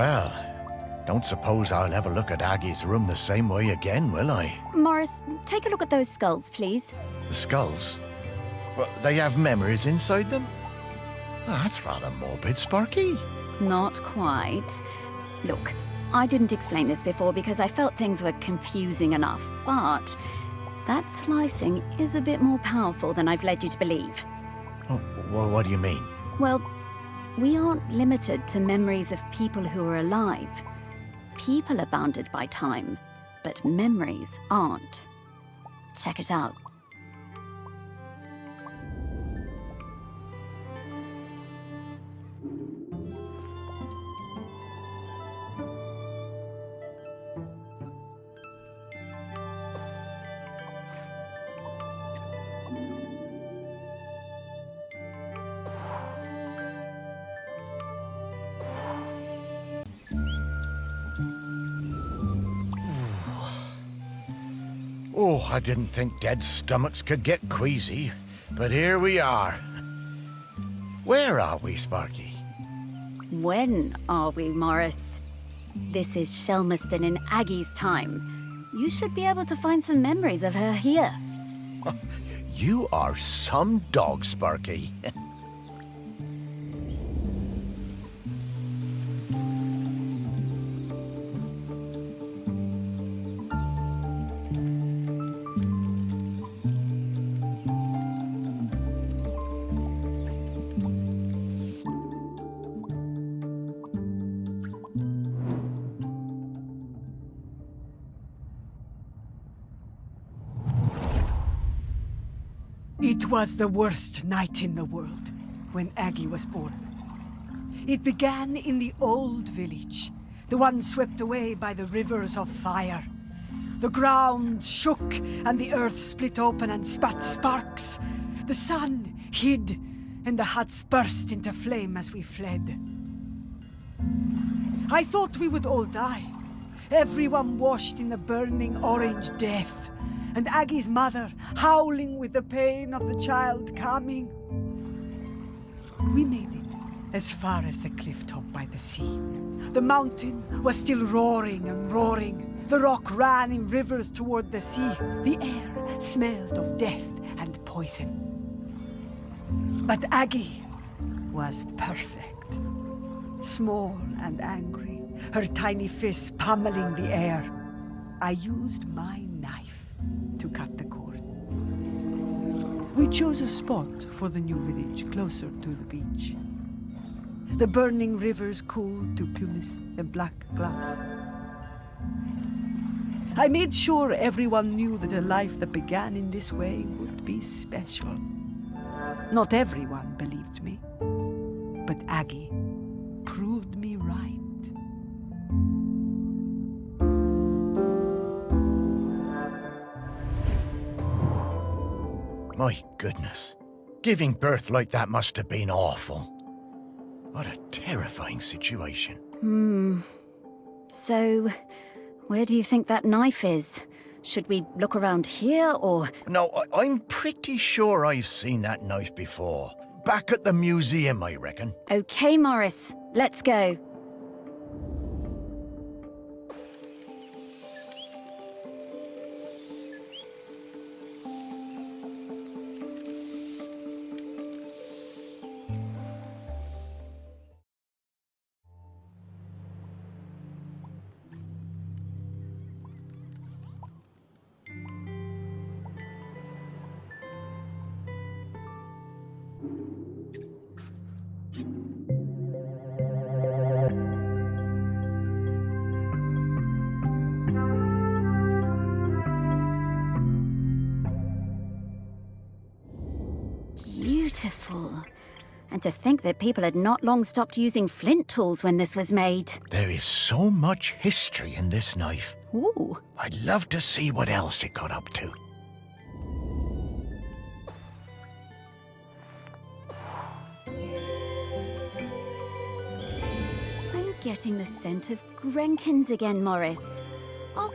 Well, don't suppose I'll ever look at Aggie's room the same way again, will I? Morris, take a look at those skulls, please. The skulls? Well, they have memories inside them? Oh, that's rather morbid, Sparky. Not quite. Look, I didn't explain this before because I felt things were confusing enough, but that slicing is a bit more powerful than I've led you to believe. Oh, well, what do you mean? Well, we aren't limited to memories of people who are alive. People are bounded by time, but memories aren't. Check it out. Oh, I didn't think dead stomachs could get queasy, but here we are. Where are we, Sparky? When are we, Morris? This is Shelmerston in Aggie's time. You should be able to find some memories of her here. You are some dog, Sparky. It was the worst night in the world when Aggie was born. It began in the old village, the one swept away by the rivers of fire. The ground shook and the earth split open and spat sparks. The sun hid and the huts burst into flame as we fled. I thought we would all die, everyone washed in the burning orange death, and Aggie's mother howling with the pain of the child coming. We made it as far as the cliff top by the sea. The mountain was still roaring and roaring. The rock ran in rivers toward the sea. The air smelled of death and poison. But Aggie was perfect. Small and angry, her tiny fists pummeling the air. I used my knife to cut the cord. We chose a spot for the new village closer to the beach. The burning rivers cooled to pumice and black glass. I made sure everyone knew that a life that began in this way would be special. Not everyone believed me, but Aggie proved me right. My goodness. Giving birth like that must have been awful. What a terrifying situation. So, where do you think that knife is? Should we look around here, or...? No, I'm pretty sure I've seen that knife before. Back at the museum, I reckon. Okay, Morris, let's go. Beautiful. And to think that people had not long stopped using flint tools when this was made. There is so much history in this knife. Ooh. I'd love to see what else it got up to. I'm getting the scent of Grenkins again, Morris. Oh.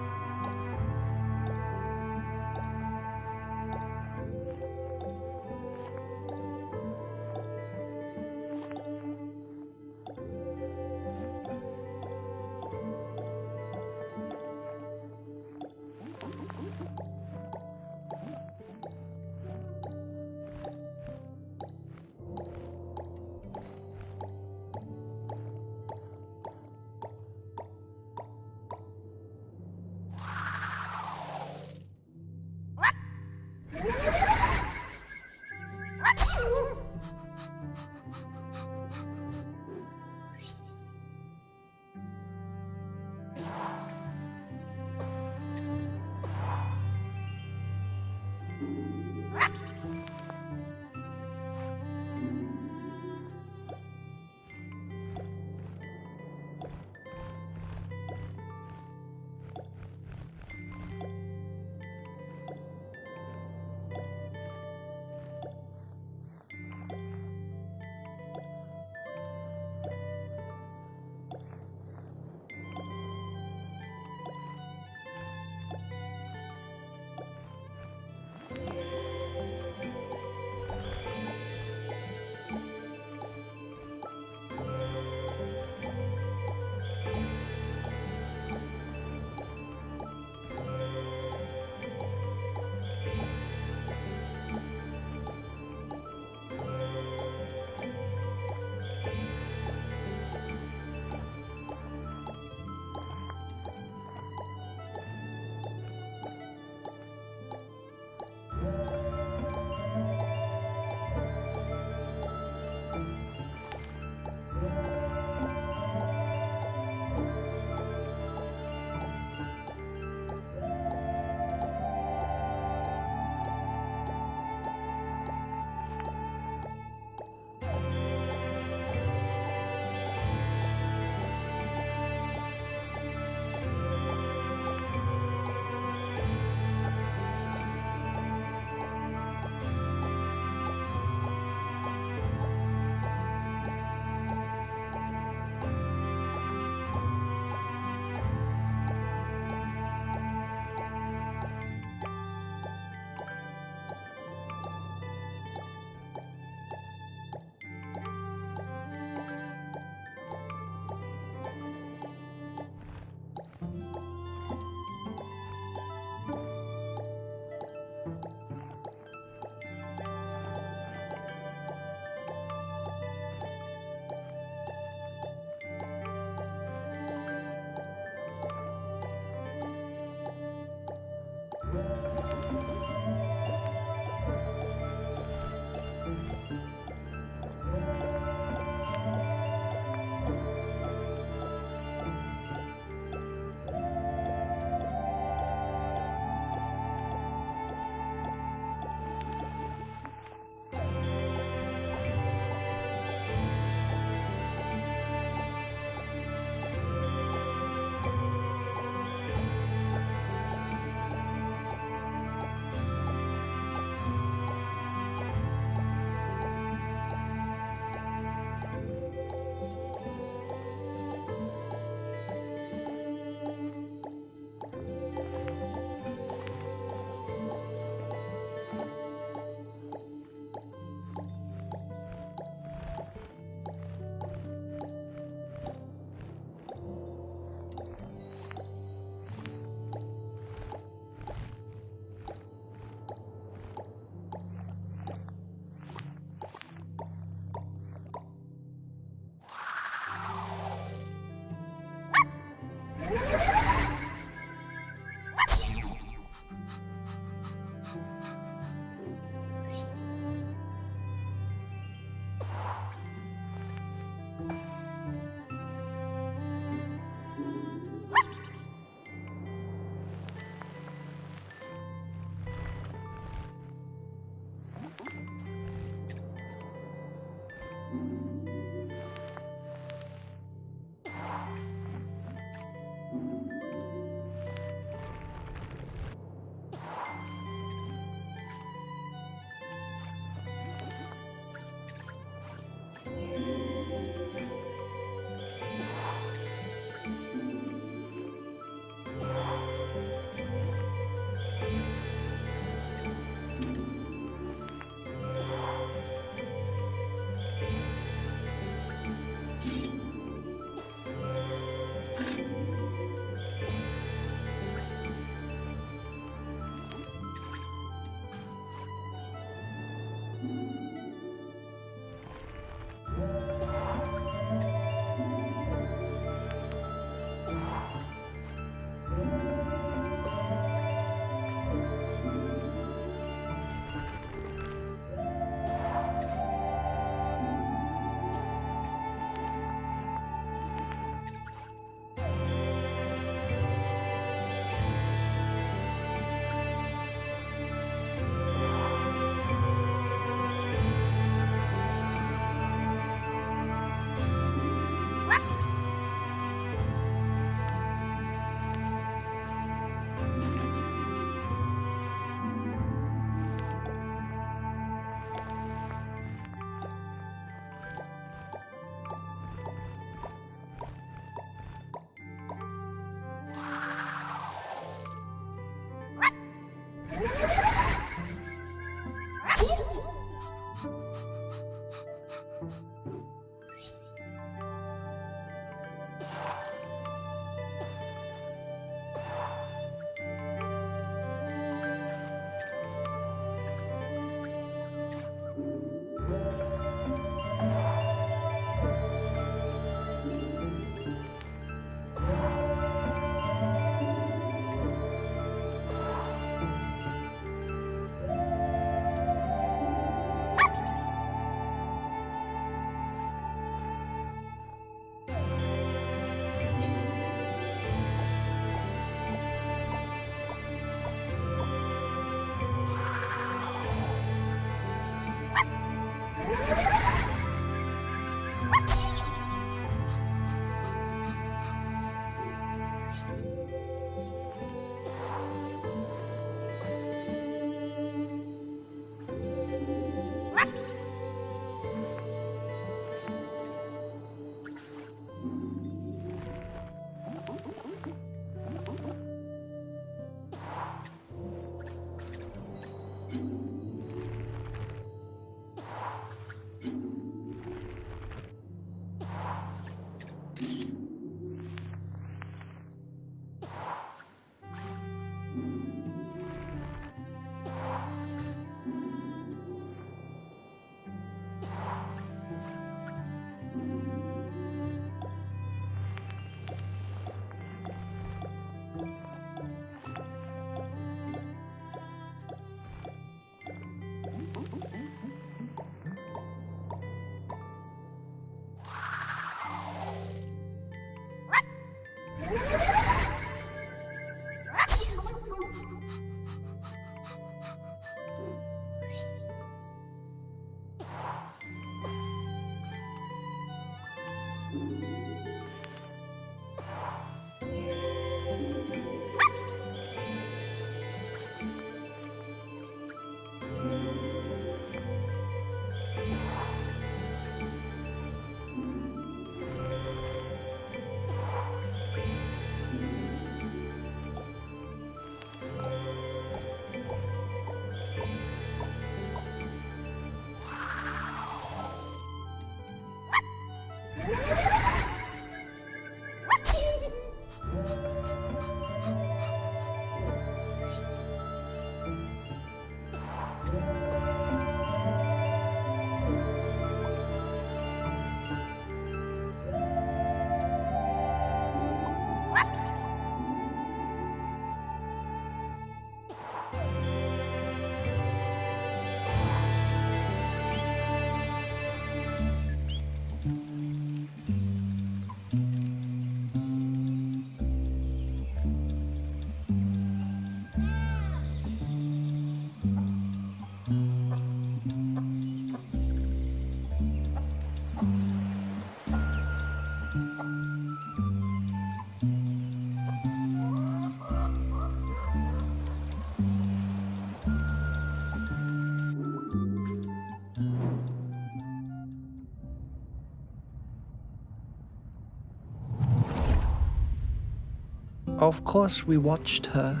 Of course, we watched her.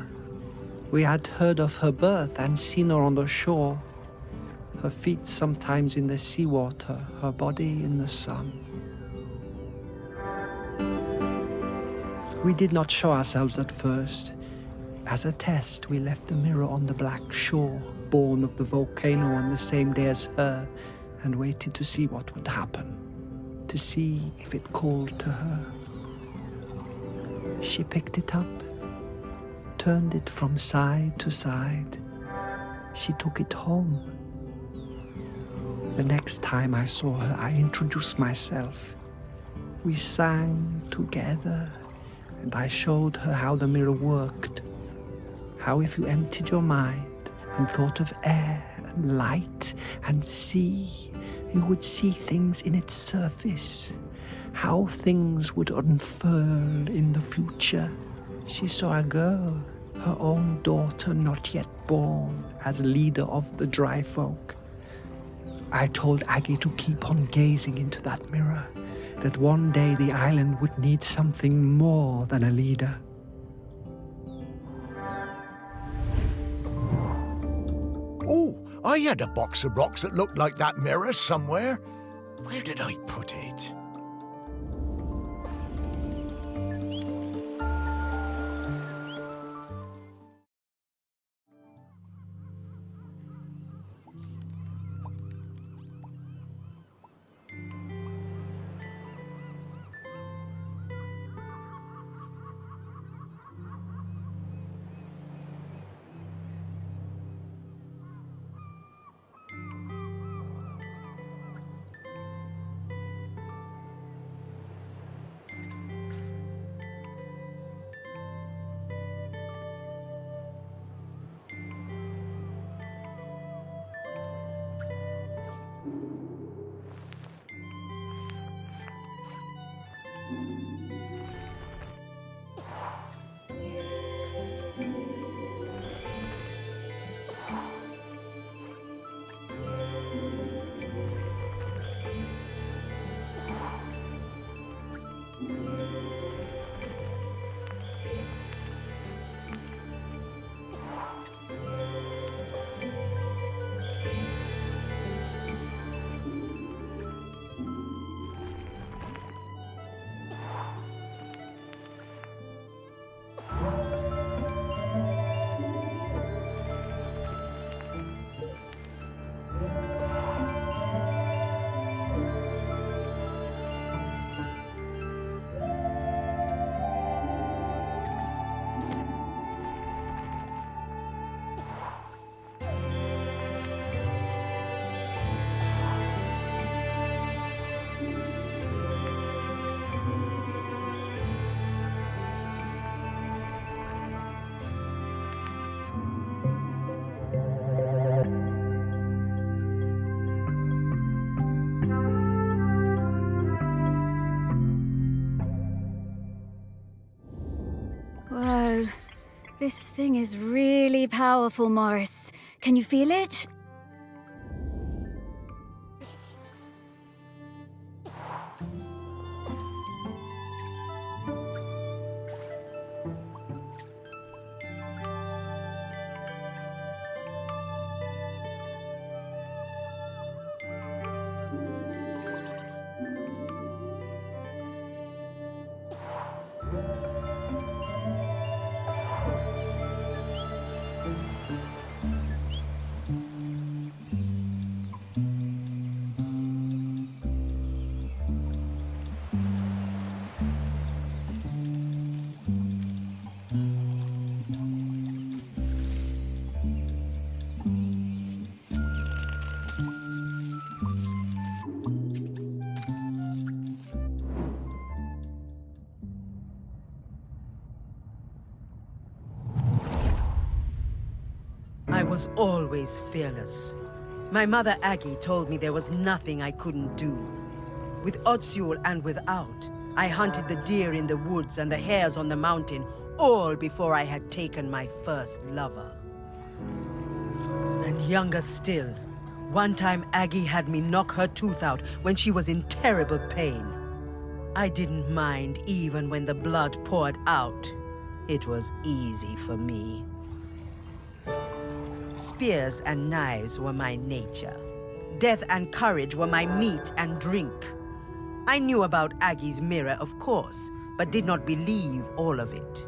We had heard of her birth and seen her on the shore. Her feet sometimes in the seawater, her body in the sun. We did not show ourselves at first. As a test, we left the mirror on the black shore, born of the volcano on the same day as her, and waited to see what would happen, to see if it called to her. She picked it up, turned it from side to side. She took it home. The next time I saw her, I introduced myself. We sang together, and I showed her how the mirror worked. How if you emptied your mind and thought of air and light and sea, you would see things in its surface. How things would unfurl in the future. She saw a girl, her own daughter not yet born, as leader of the dry folk. I told Aggie to keep on gazing into that mirror, that one day the island would need something more than a leader. Oh, I had a box of rocks that looked like that mirror somewhere. Where did I put it? Whoa. This thing is really powerful, Morris. Can you feel it? I was always fearless. My mother Aggie told me there was nothing I couldn't do. With Otsul and without, I hunted the deer in the woods and the hares on the mountain, all before I had taken my first lover. And younger still, one time Aggie had me knock her tooth out when she was in terrible pain. I didn't mind even when the blood poured out. It was easy for me. Spears and knives were my nature. Death and courage were my meat and drink. I knew about Aggie's mirror, of course, but did not believe all of it.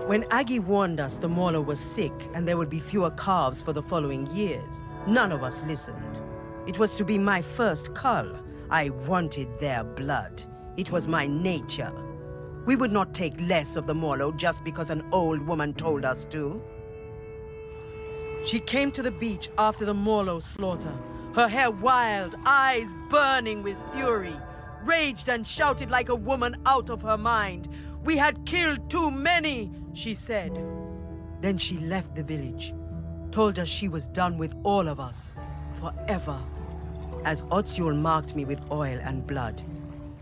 When Aggie warned us the Mauler was sick and there would be fewer calves for the following years, none of us listened. It was to be my first cull. I wanted their blood. It was my nature. We would not take less of the Mauler just because an old woman told us to. She came to the beach after the Morlo slaughter, her hair wild, eyes burning with fury, raged and shouted like a woman out of her mind. "We had killed too many," she said. Then she left the village, told us she was done with all of us, forever. As Otsul marked me with oil and blood,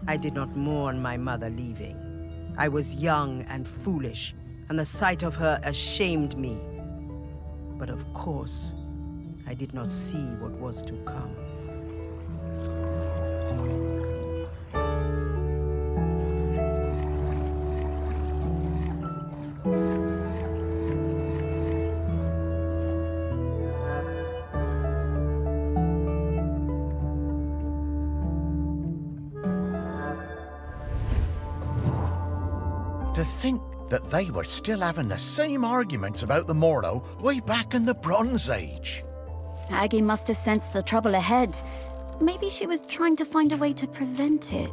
I did not mourn my mother leaving. I was young and foolish, and the sight of her ashamed me. But of course, I did not see what was to come. To think that they were still having the same arguments about the Morlo way back in the Bronze Age. Aggie must have sensed the trouble ahead. Maybe she was trying to find a way to prevent it.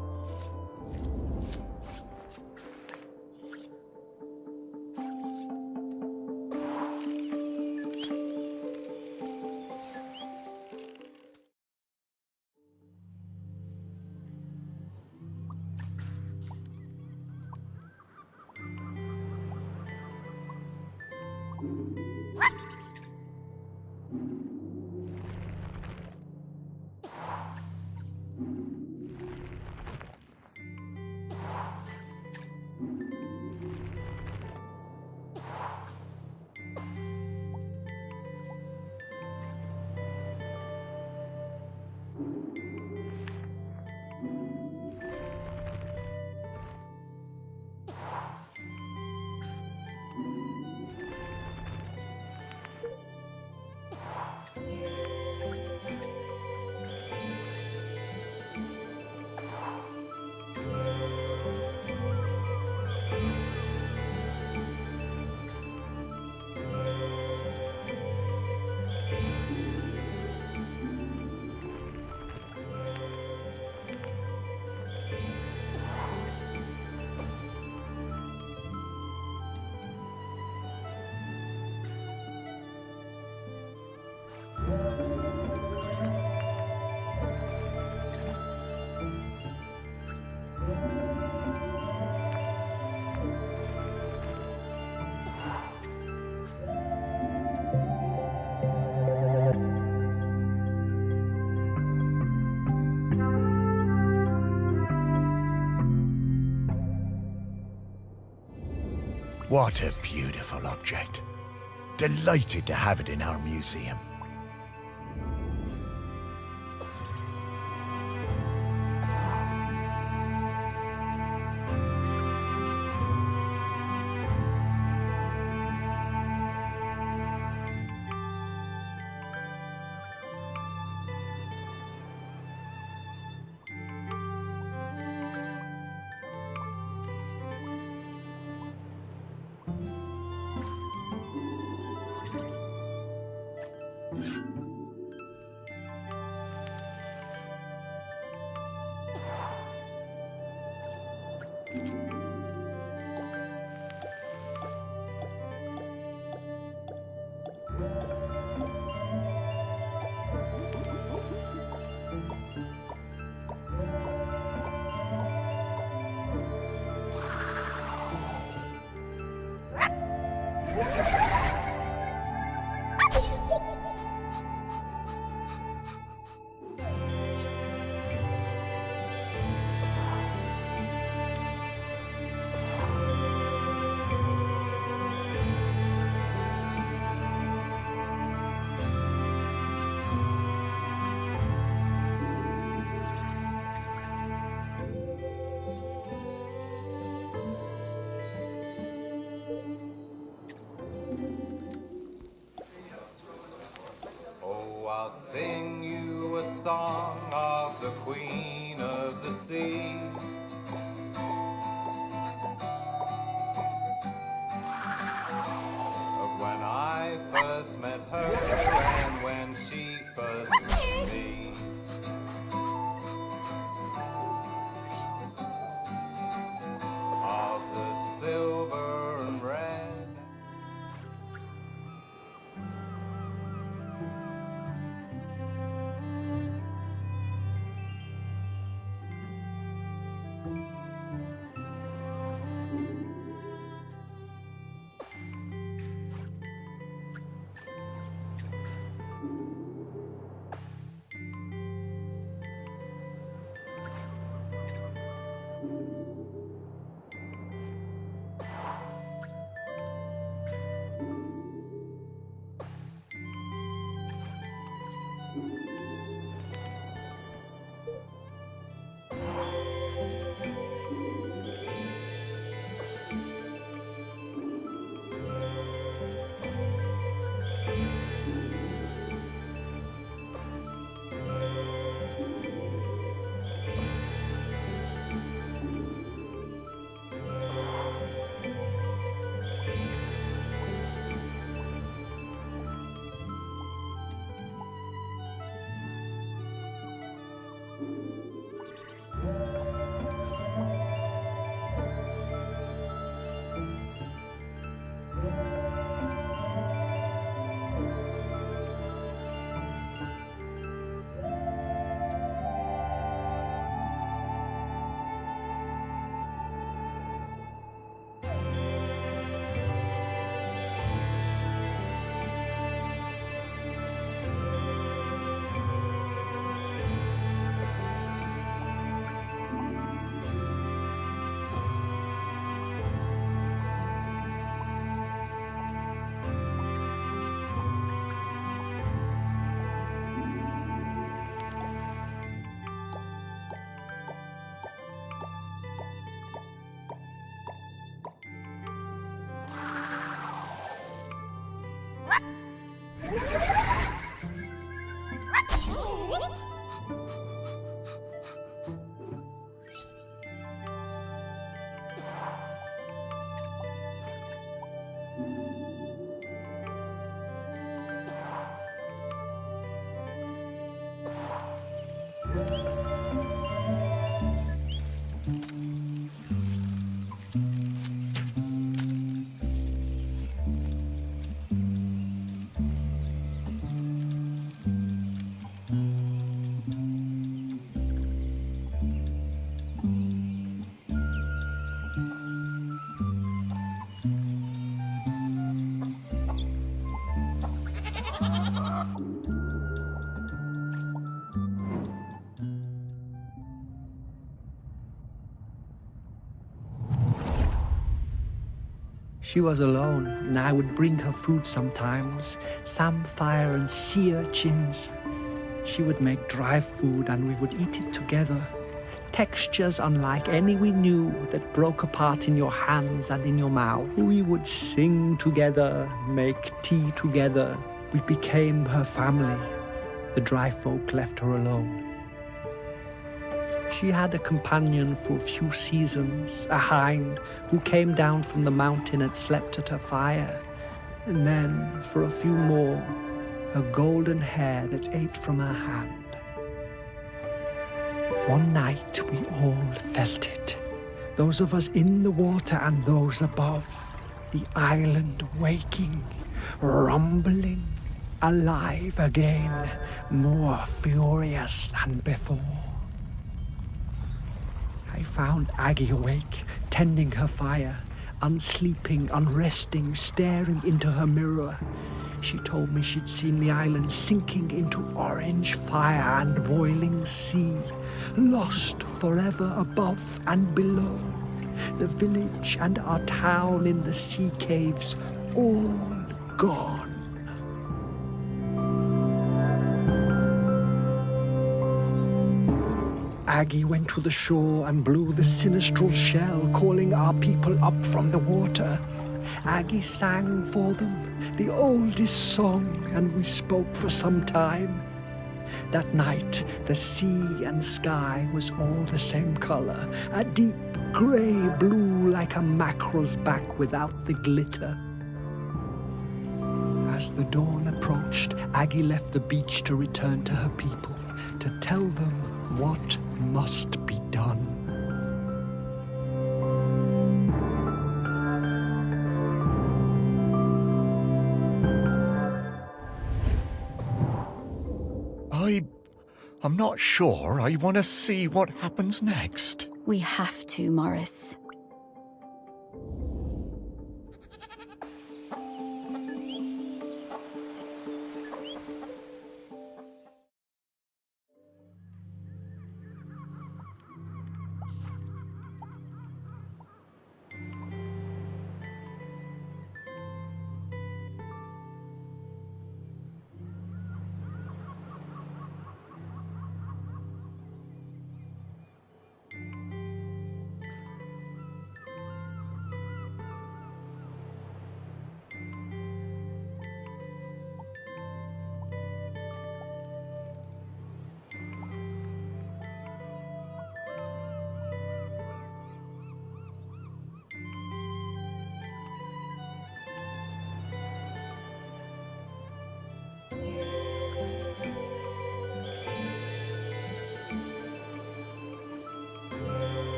What a beautiful object. Delighted to have it in our museum. Oh, I'll sing you a song of the Queen of the Sea. Of when I first met her and when she first met me. Of the silver and red. She was alone, and I would bring her food sometimes, samphire and sea urchins. She would make dry food and we would eat it together. Textures unlike any we knew that broke apart in your hands and in your mouth. We would sing together, make tea together. We became her family. The dry folk left her alone. She had a companion for a few seasons, a hind who came down from the mountain and slept at her fire. And then, for a few more, a golden hare that ate from her hand. One night we all felt it, those of us in the water and those above, the island waking, rumbling, alive again, more furious than before. I found Aggie awake, tending her fire, unsleeping, unresting, staring into her mirror. She told me she'd seen the island sinking into orange fire and boiling sea, lost forever above and below. The village and our town in the sea caves, all gone. Aggie went to the shore and blew the sinistral shell, calling our people up from the water. Aggie sang for them the oldest song, and we spoke for some time. That night, the sea and sky was all the same color, a deep gray blue like a mackerel's back without the glitter. As the dawn approached, Aggie left the beach to return to her people, to tell them what must be done. I'm not sure I want to see what happens next. We have to, Morris.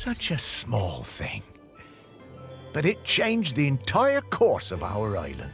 Such a small thing. But it changed the entire course of our island.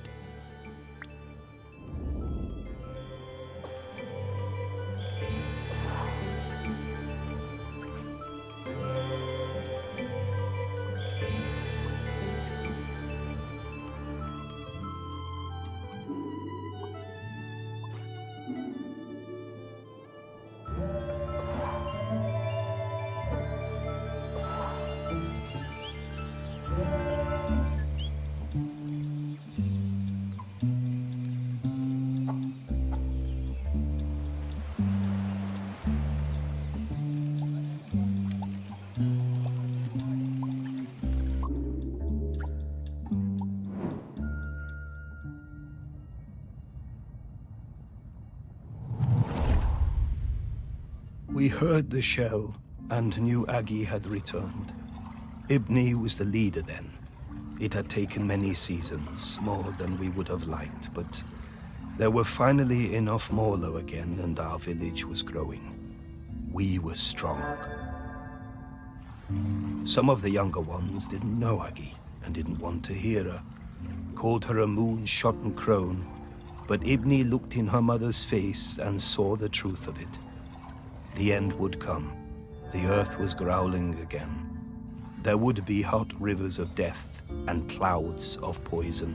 We heard the shell and knew Aggie had returned. Ibni was the leader then. It had taken many seasons, more than we would have liked, but there were finally enough Morlo again and our village was growing. We were strong. Some of the younger ones didn't know Aggie and didn't want to hear her, called her a moon-shot crone, but Ibni looked in her mother's face and saw the truth of it. The end would come. The earth was growling again. There would be hot rivers of death and clouds of poison.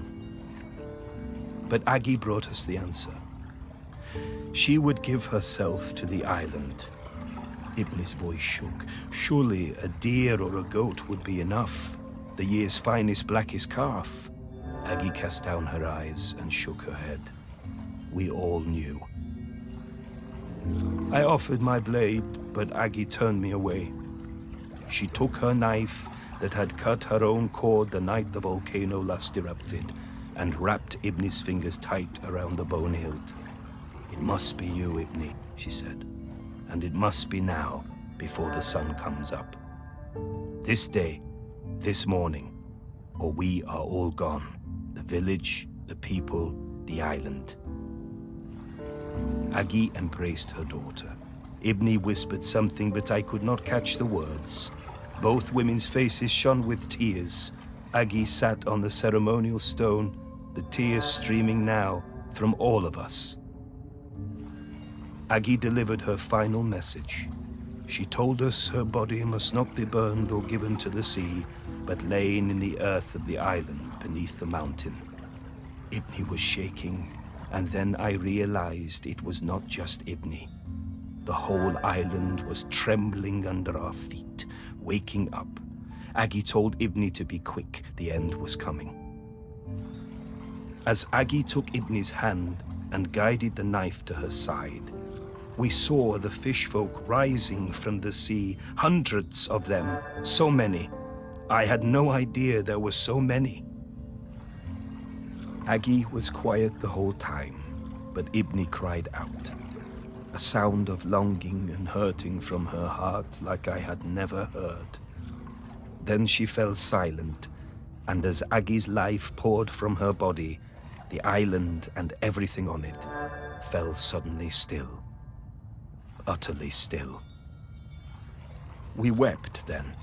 But Aggie brought us the answer. She would give herself to the island. Ibni's voice shook. Surely a deer or a goat would be enough. The year's finest, blackest calf. Aggie cast down her eyes and shook her head. We all knew. I offered my blade, but Aggie turned me away. She took her knife that had cut her own cord the night the volcano last erupted and wrapped Ibni's fingers tight around the bone hilt. It must be you, Ibni, she said, and it must be now before the sun comes up. This day, this morning, or we are all gone. The village, the people, the island. Aggie embraced her daughter. Ibni whispered something, but I could not catch the words. Both women's faces shone with tears. Aggie sat on the ceremonial stone, the tears streaming now from all of us. Aggie delivered her final message. She told us her body must not be burned or given to the sea, but lain in the earth of the island beneath the mountain. Ibni was shaking, and then I realized it was not just Ibni. The whole island was trembling under our feet, waking up. Aggie told Ibni to be quick, the end was coming. As Aggie took Ibni's hand and guided the knife to her side, we saw the fish folk rising from the sea, hundreds of them, so many. I had no idea there were so many. Aggie was quiet the whole time, but Ibni cried out. A sound of longing and hurting from her heart like I had never heard. Then she fell silent, and as Aggie's life poured from her body, the island and everything on it fell suddenly still. Utterly still. We wept then,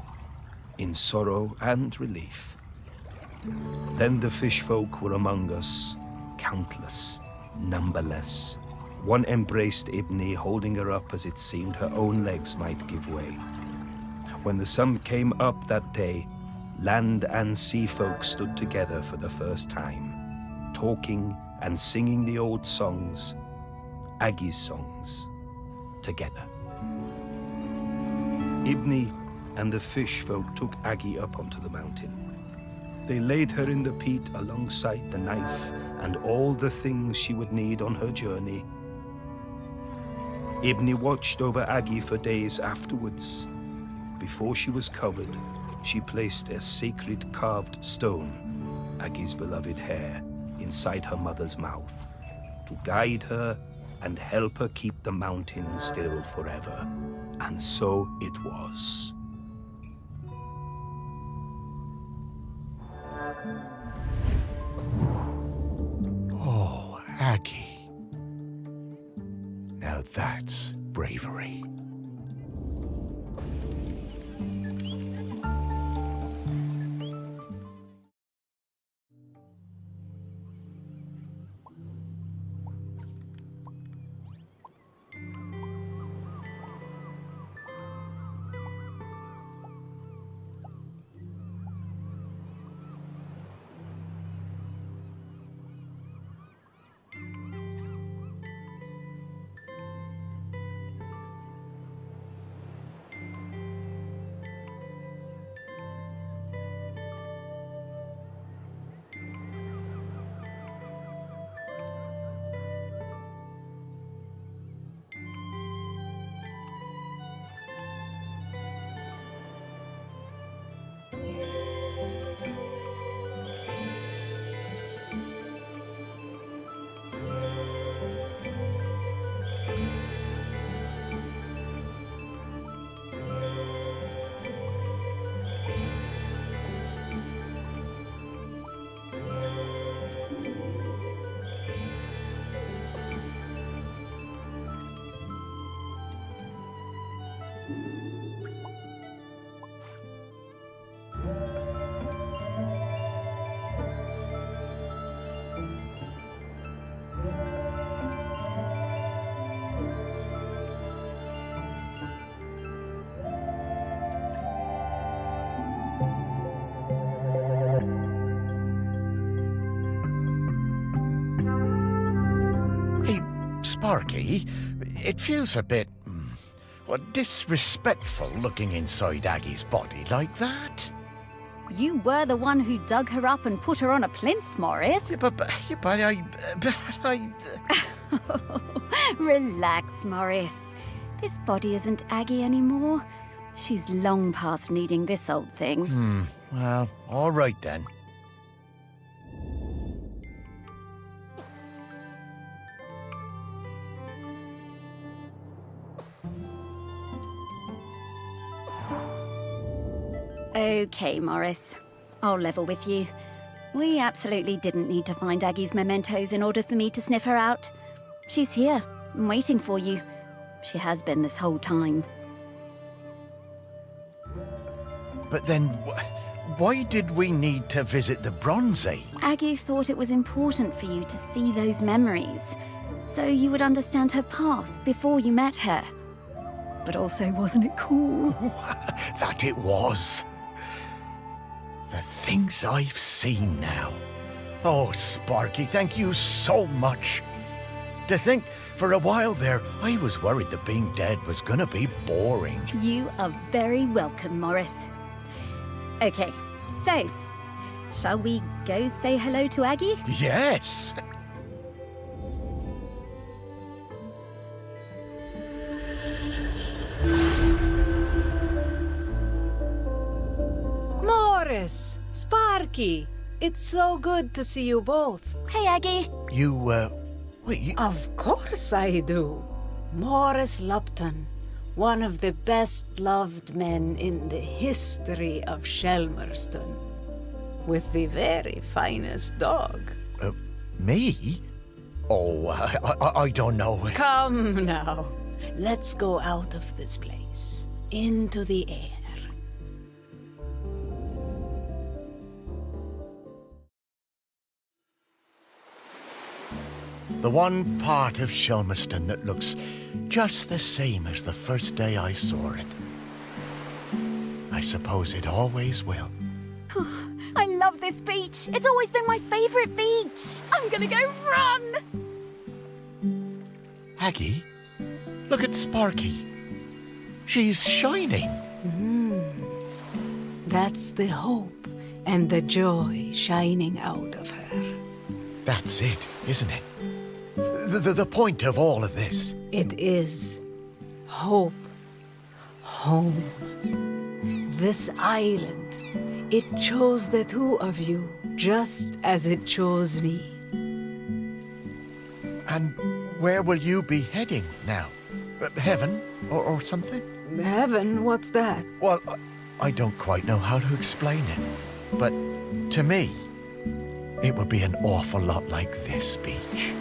in sorrow and relief. Then the fish folk were among us, countless, numberless. One embraced Ibni, holding her up as it seemed her own legs might give way. When the sun came up that day, land and sea folk stood together for the first time, talking and singing the old songs, Aggie's songs, together. Ibni and the fish folk took Aggie up onto the mountain. They laid her in the peat alongside the knife and all the things she would need on her journey. Ibni watched over Aggie for days afterwards. Before she was covered, she placed a sacred carved stone, Aggie's beloved hair, inside her mother's mouth, to guide her and help her keep the mountain still forever. And so it was. Oh, Aggie. Now that's bravery. Sparky, it feels a bit, disrespectful looking inside Aggie's body like that. You were the one who dug her up and put her on a plinth, Morris. Yeah, but I... Relax, Morris. This body isn't Aggie anymore. She's long past needing this old thing. Well, all right then. Okay, Morris. I'll level with you. We absolutely didn't need to find Aggie's mementos in order for me to sniff her out. She's here, and waiting for you. She has been this whole time. But then, why did we need to visit the Bronze? Aggie thought it was important for you to see those memories, so you would understand her path before you met her. But also, wasn't it cool? That it was. The things I've seen now. Oh, Sparky, thank you so much. To think, for a while there, I was worried that being dead was gonna be boring. You are very welcome, Morris. Okay, so, shall we go say hello to Aggie? Yes! Morris, Sparky, it's so good to see you both. Hey, Aggie. Of course I do. Morris Lupton, one of the best-loved men in the history of Shelmerston, with the very finest dog. Me? Oh, I don't know. Come now. Let's go out of this place, into the air. The one part of Shelmerston that looks just the same as the first day I saw it. I suppose it always will. I love this beach. It's always been my favourite beach. I'm gonna go run. Aggie, look at Sparky. She's shining. That's the hope and the joy shining out of her. That's it, isn't it? The point of all of this. It is hope. Home. This island, it chose the two of you just as it chose me. And where will you be heading now? Heaven or something? Heaven, what's that? Well, I don't quite know how to explain it. But to me, it would be an awful lot like this beach.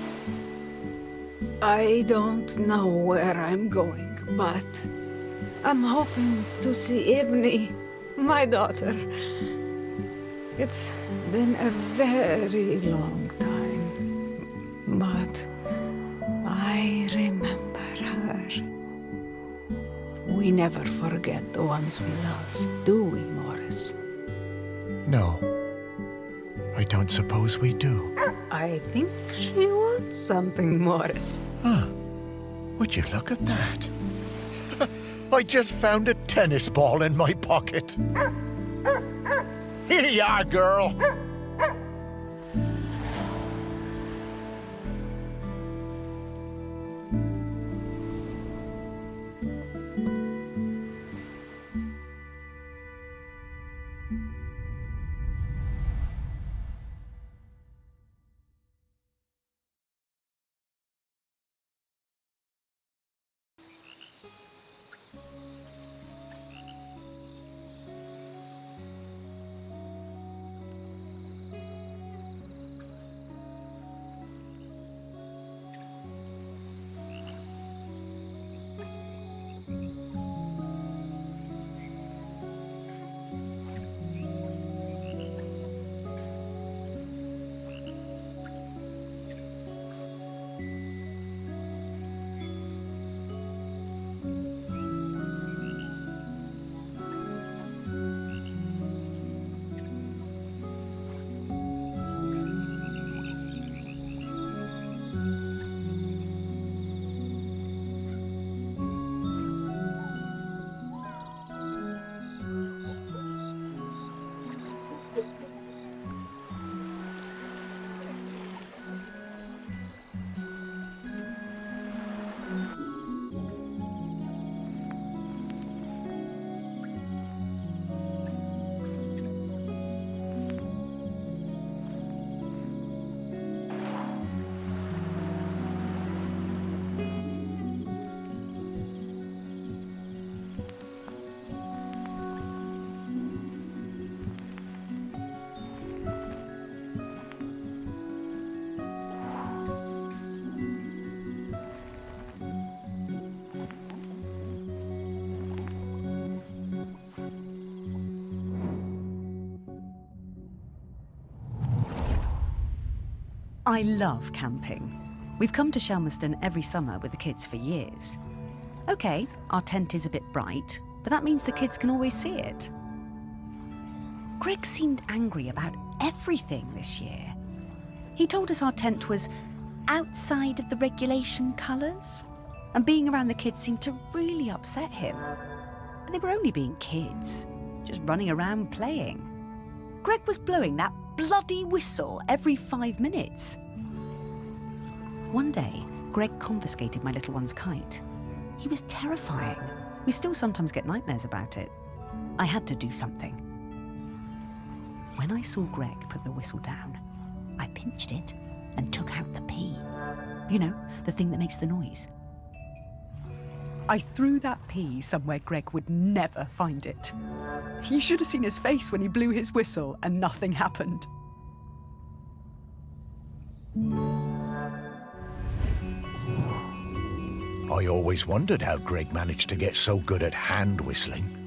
I don't know where I'm going, but I'm hoping to see Ibni, my daughter. It's been a very long time, but I remember her. We never forget the ones we love, do we, Morris? No, I don't suppose we do. I think she wants something, Morris. Huh. Would you look at that? I just found a tennis ball in my pocket. Here you are, girl. I love camping. We've come to Shelmerston every summer with the kids for years. Okay, our tent is a bit bright, but that means the kids can always see it. Greg seemed angry about everything this year. He told us our tent was outside of the regulation colours, and being around the kids seemed to really upset him. But they were only being kids, just running around playing. Greg was blowing that bloody whistle every 5 minutes. One day, Greg confiscated my little one's kite. He was terrifying. We still sometimes get nightmares about it. I had to do something. When I saw Greg put the whistle down, I pinched it and took out the pea. You know, the thing that makes the noise. I threw that pea somewhere Greg would never find it. You should have seen his face when he blew his whistle and nothing happened. I always wondered how Greg managed to get so good at hand whistling.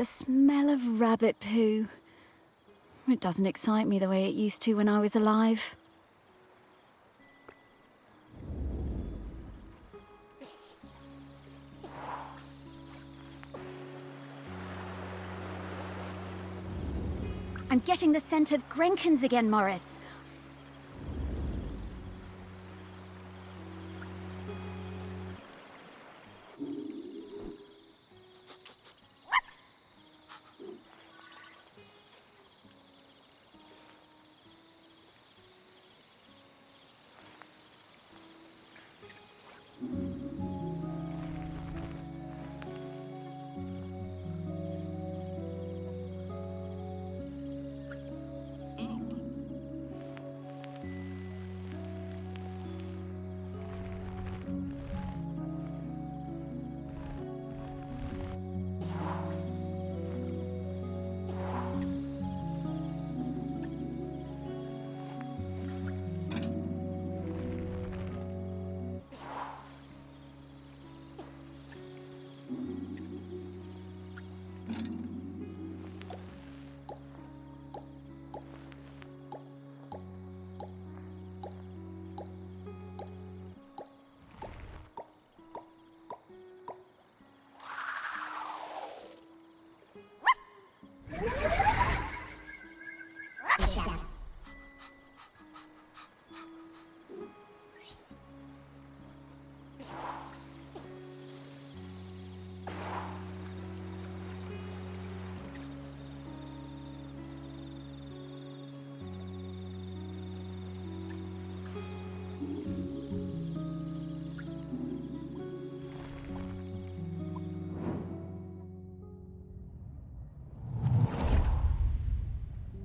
The smell of rabbit poo. It doesn't excite me the way it used to when I was alive. I'm getting the scent of Grenkins again, Morris.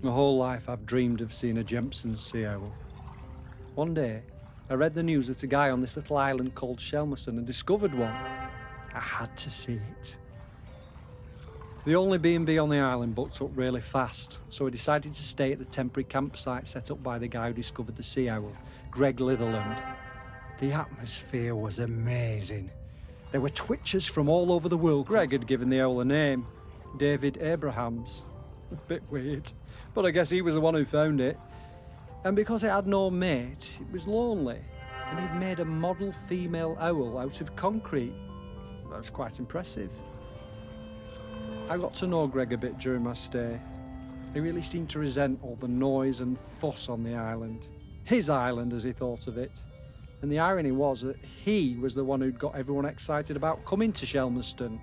My whole life I've dreamed of seeing a Jempson's sea owl. One day, I read the news that a guy on this little island called Shelmerston had discovered one. I had to see it. The only B&B on the island booked up really fast, so I decided to stay at the temporary campsite set up by the guy who discovered the sea owl, Greg Litherland. The atmosphere was amazing. There were twitchers from all over the world. Greg had given the owl a name, David Abrahams. A bit weird, but I guess he was the one who found it. And because it had no mate, it was lonely, and he'd made a model female owl out of concrete. That was quite impressive. I got to know Greg a bit during my stay. He really seemed to resent all the noise and fuss on the island. His island, as he thought of it. And the irony was that he was the one who'd got everyone excited about coming to Shelmerston.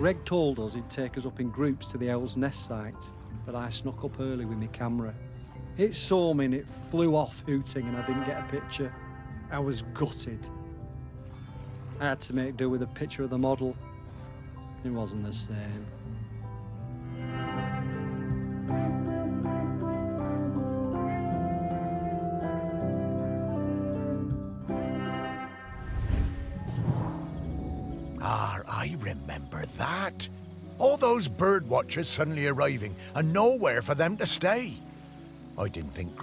Greg told us he'd take us up in groups to the owl's nest site, but I snuck up early with my camera. It saw me and it flew off hooting and I didn't get a picture. I was gutted. I had to make do with a picture of the model. It wasn't the same. I remember that. All those bird watchers suddenly arriving and nowhere for them to stay. I didn't think...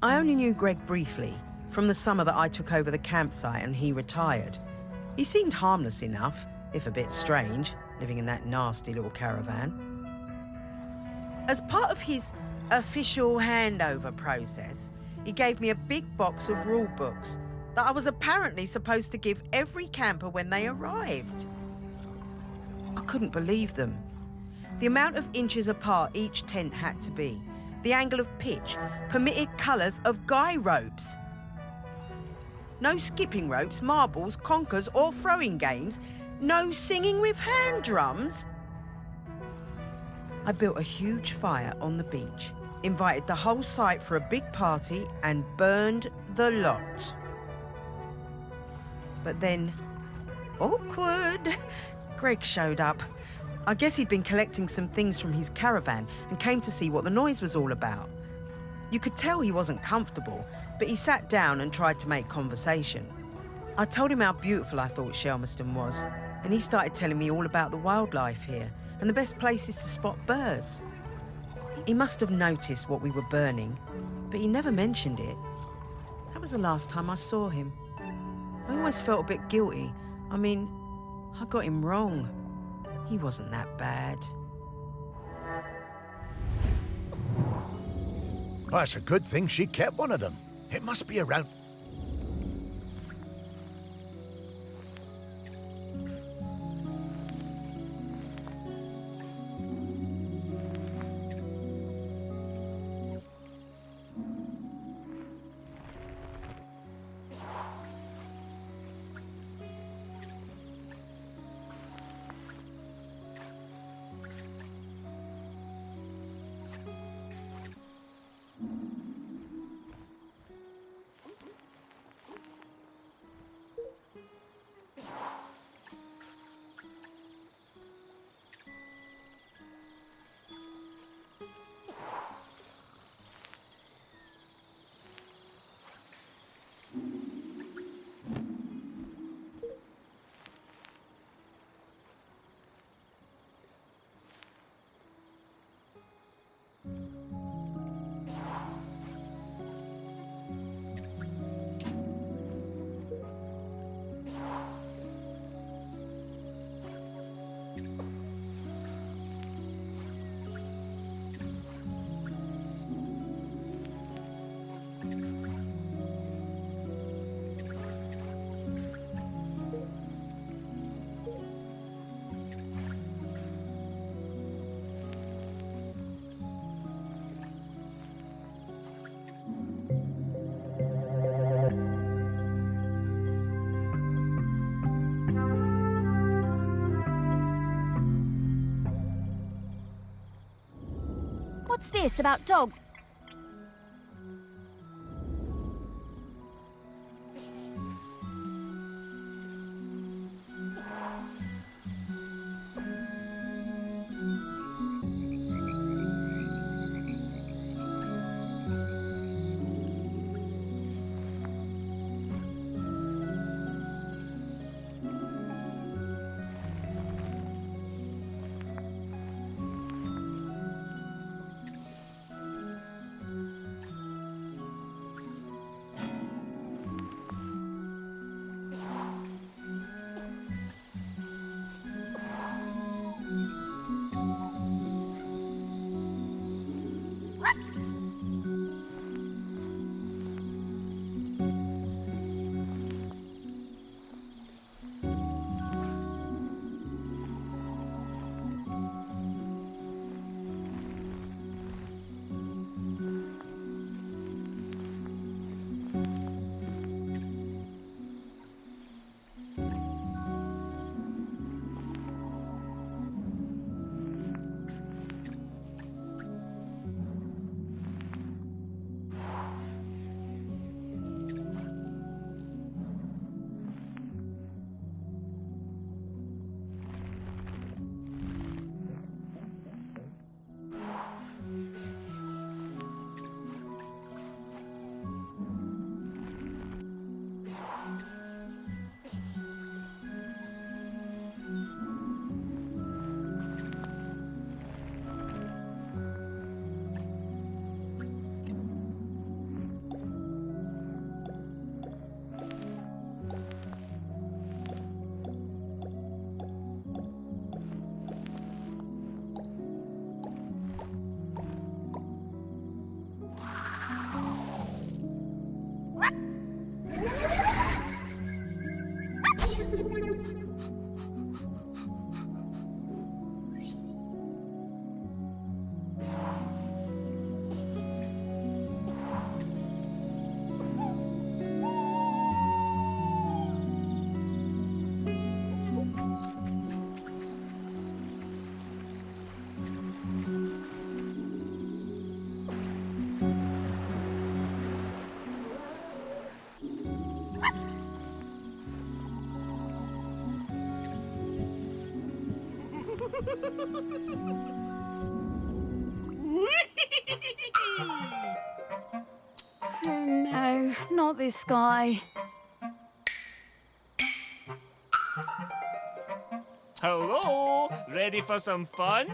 I only knew Greg briefly, from the summer that I took over the campsite and he retired. He seemed harmless enough, if a bit strange, living in that nasty little caravan. As part of his official handover process, he gave me a big box of rule books that I was apparently supposed to give every camper when they arrived. I couldn't believe them. The amount of inches apart each tent had to be, the angle of pitch, permitted colours of guy ropes. No skipping ropes, marbles, conkers or throwing games. No singing with hand drums. I built a huge fire on the beach, invited the whole site for a big party and burned the lot. But then, awkward, Greg showed up. I guess he'd been collecting some things from his caravan and came to see what the noise was all about. You could tell he wasn't comfortable, but he sat down and tried to make conversation. I told him how beautiful I thought Shelmerston was, and he started telling me all about the wildlife here and the best places to spot birds. He must have noticed what we were burning, but he never mentioned it. That was the last time I saw him. I always felt a bit guilty. I mean, I got him wrong. He wasn't that bad. Well, it's a good thing she kept one of them. It must be around. What's this about dogs? Oh no, not this guy. Hello? Ready for some fun?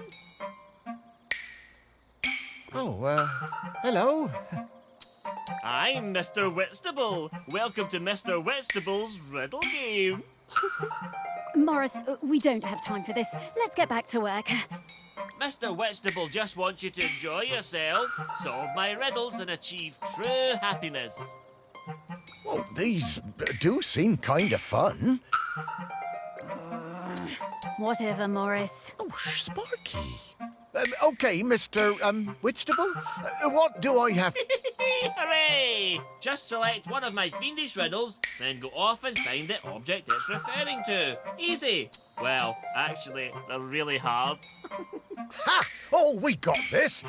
Oh, hello. I'm Mr. Whitstable. Welcome to Mr. Whitstable's riddle game. Morris, we don't have time for this. Let's get back to work. Mr. Whitstable just wants you to enjoy yourself, solve my riddles, and achieve true happiness. Well, these do seem kind of fun. Whatever, Morris. Oh, Sparky. Okay, Mr. Whitstable, what do I have? Hooray! Just select one of my fiendish riddles, then go off and find the object it's referring to. Easy. Well, actually, they're really hard. Ha! Oh, we got this.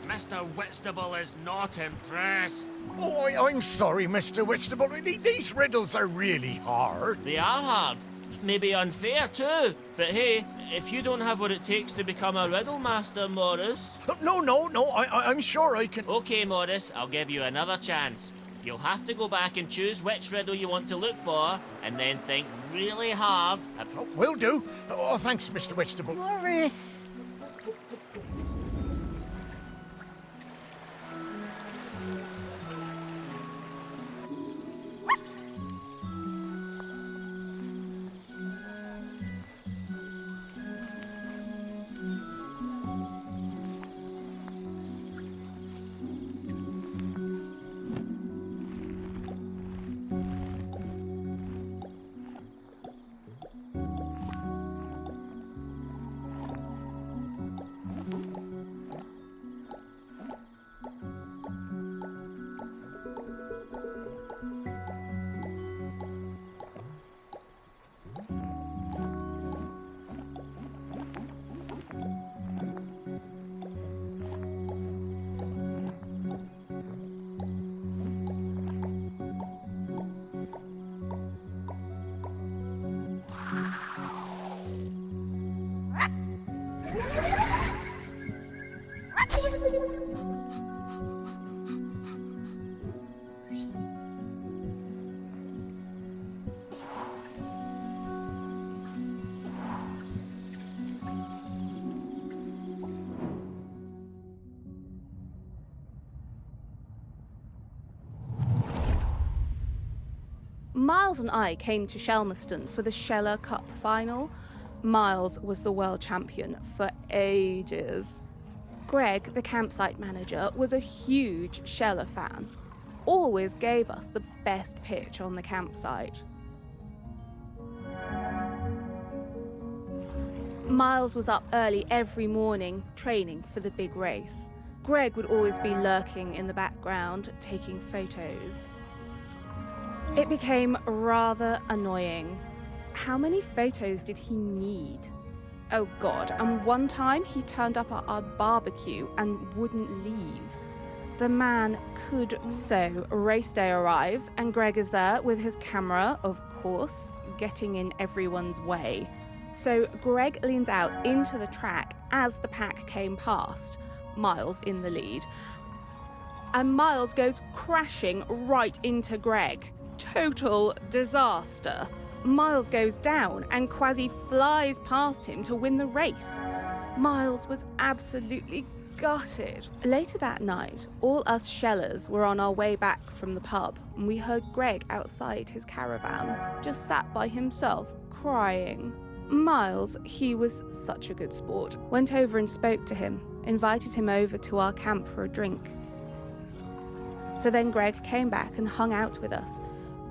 Mr. Whitstable is not impressed. Oh, I'm sorry, Mr. Whitstable. These riddles are really hard. They are hard. Maybe unfair too. But hey, if you don't have what it takes to become a riddle master, Morris... No, I'm sure I can... Okay, Morris, I'll give you another chance. You'll have to go back and choose which riddle you want to look for, and then think really hard. Will do. Oh, thanks, Mr. Whitstable. Morris! Miles and I came to Shelmerston for the Sheller Cup final. Miles was the world champion for ages. Greg, the campsite manager, was a huge Sheller fan. Always gave us the best pitch on the campsite. Miles was up early every morning, training for the big race. Greg would always be lurking in the background, taking photos. It became rather annoying. How many photos did he need? Oh God, and one time he turned up at our barbecue and wouldn't leave. The man could. So, race day arrives and Greg is there with his camera, of course, getting in everyone's way. So Greg leans out into the track as the pack came past, Miles in the lead. And Miles goes crashing right into Greg. Total disaster. Miles goes down and Kwasi flies past him to win the race. Miles was absolutely gutted. Later that night, all us Shellers were on our way back from the pub and we heard Greg outside his caravan, just sat by himself, crying. Miles, he was such a good sport, went over and spoke to him, invited him over to our camp for a drink. So then Greg came back and hung out with us,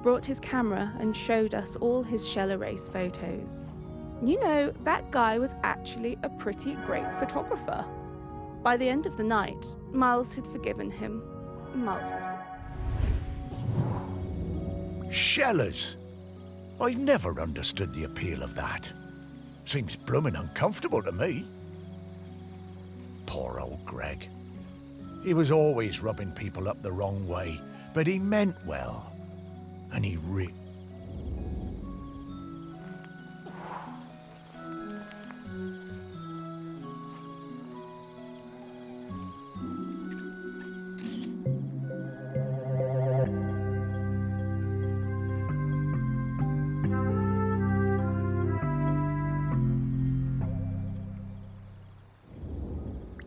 brought his camera and showed us all his Sheller race photos. You know, that guy was actually a pretty great photographer. By the end of the night, Miles had forgiven him. Miles was good. Shellers? I've never understood the appeal of that. Seems bloomin' uncomfortable to me. Poor old Greg. He was always rubbing people up the wrong way, but he meant well. And he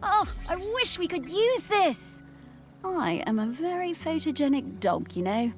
Oh, I wish we could use this! I am a very photogenic dog, you know.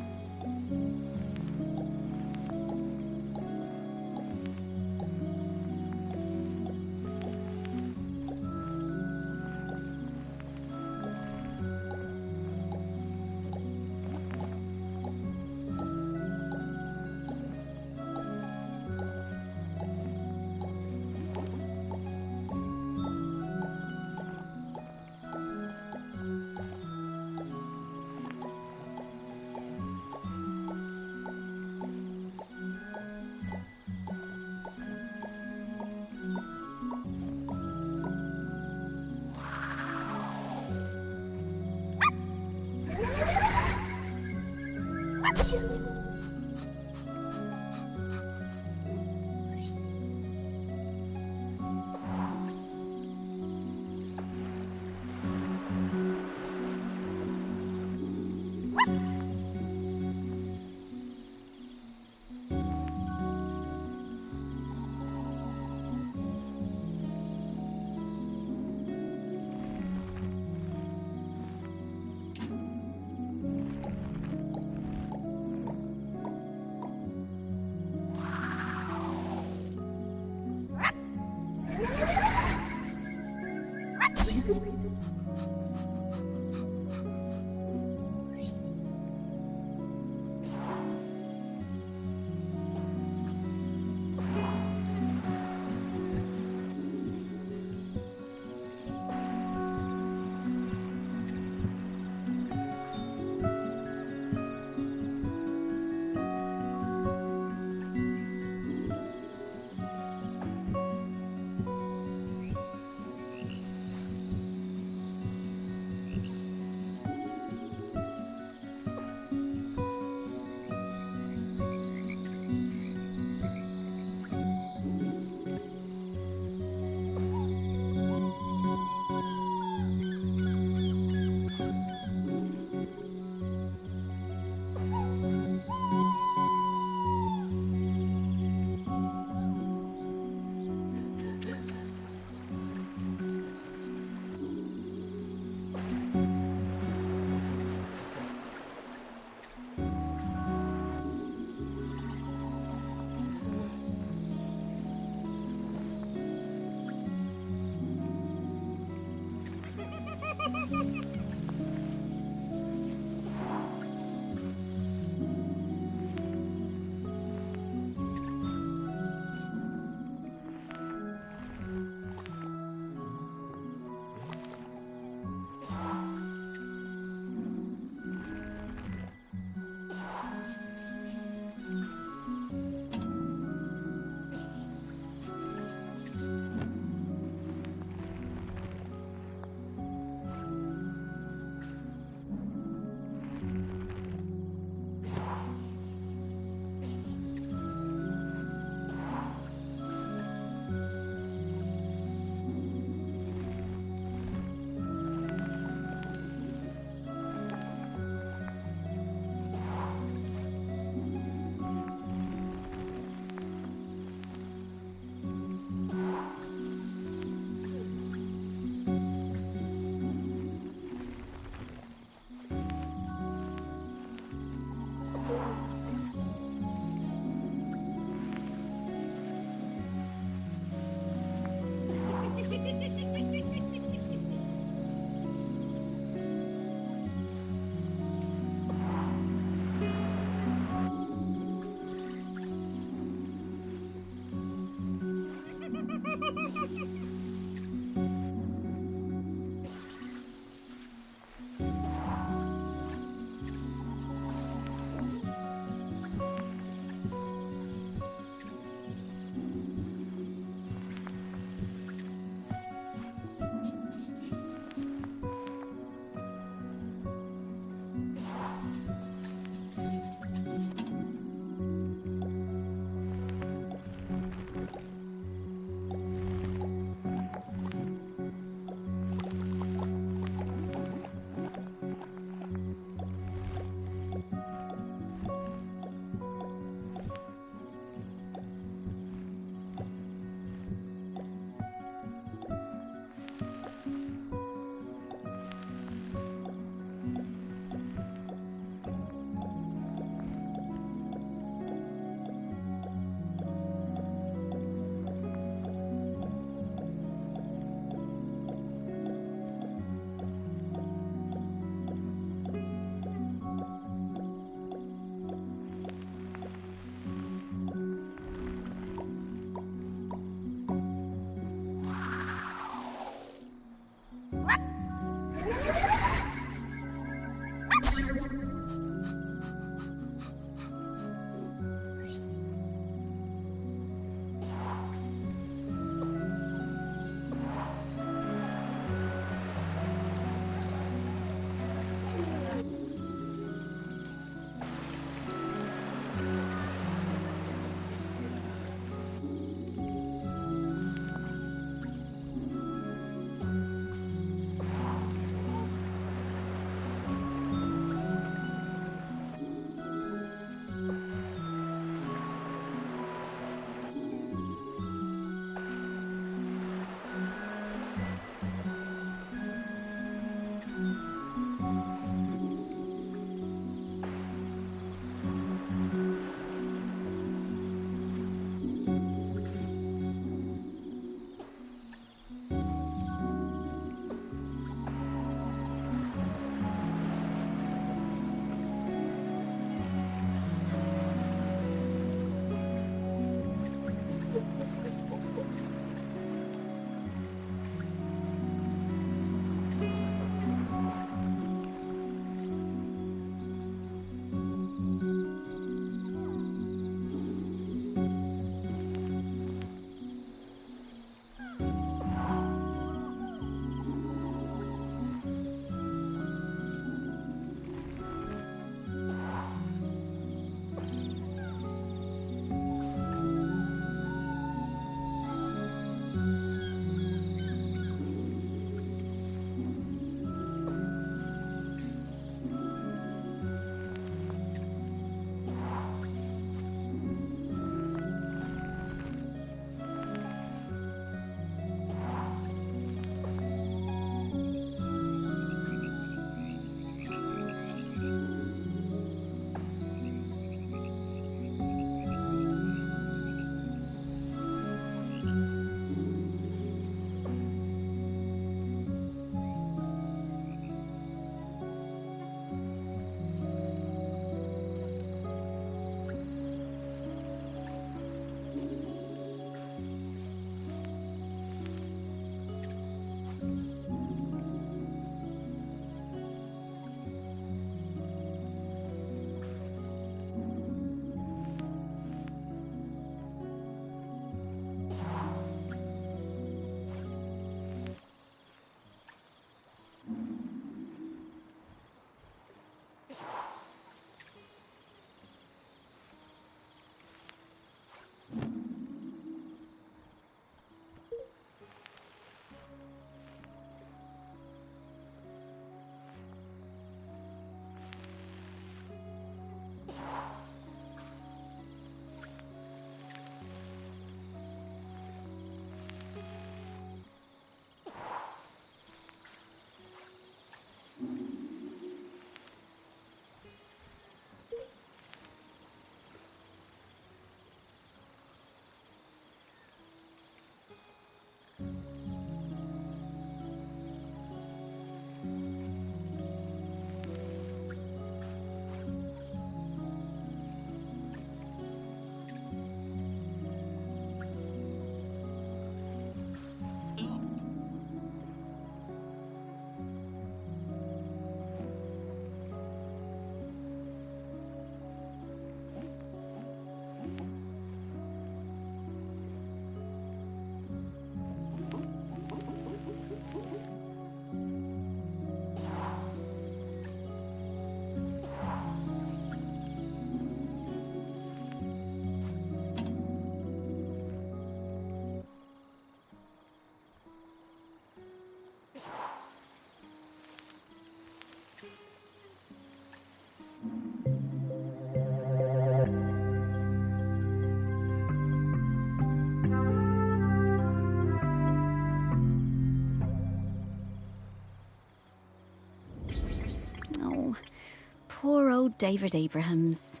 old David Abrahams.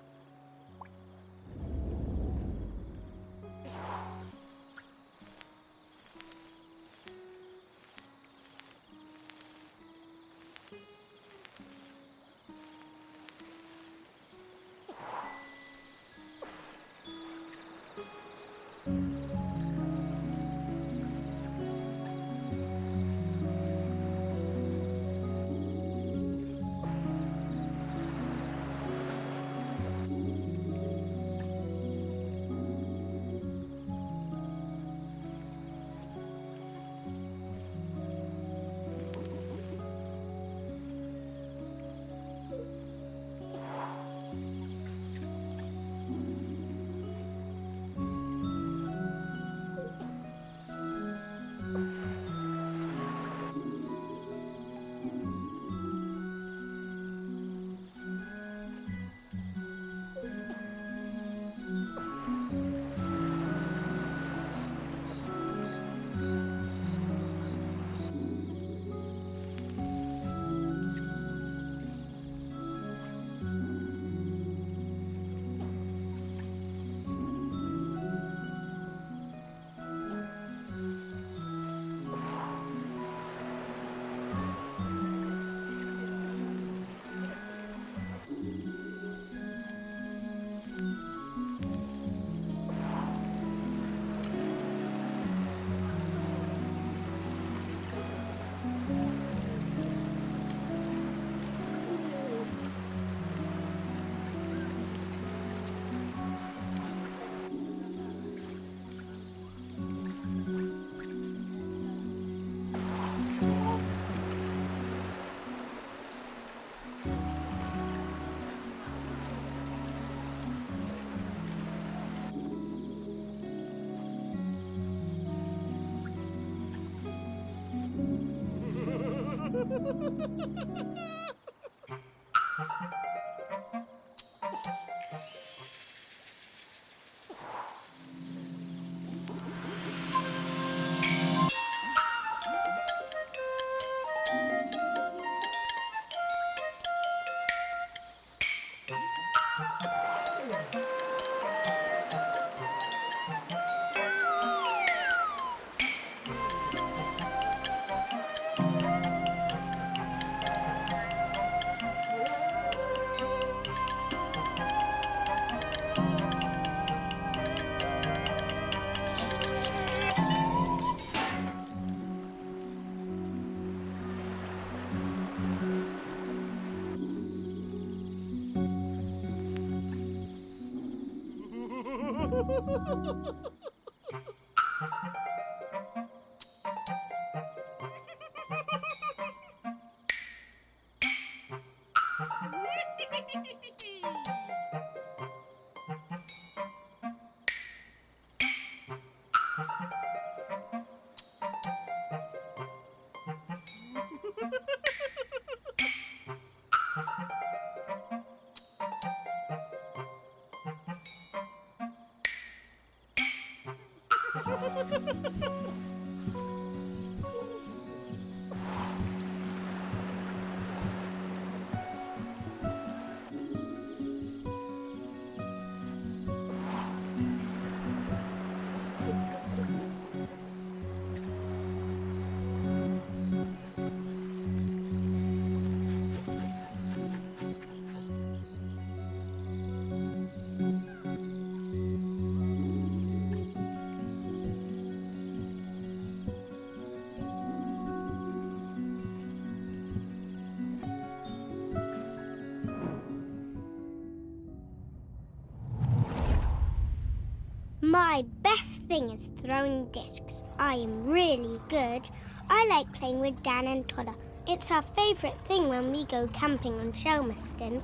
My best thing is throwing discs. I am really good. I like playing with Dan and Tolla. It's our favourite thing when we go camping on Shelmerston.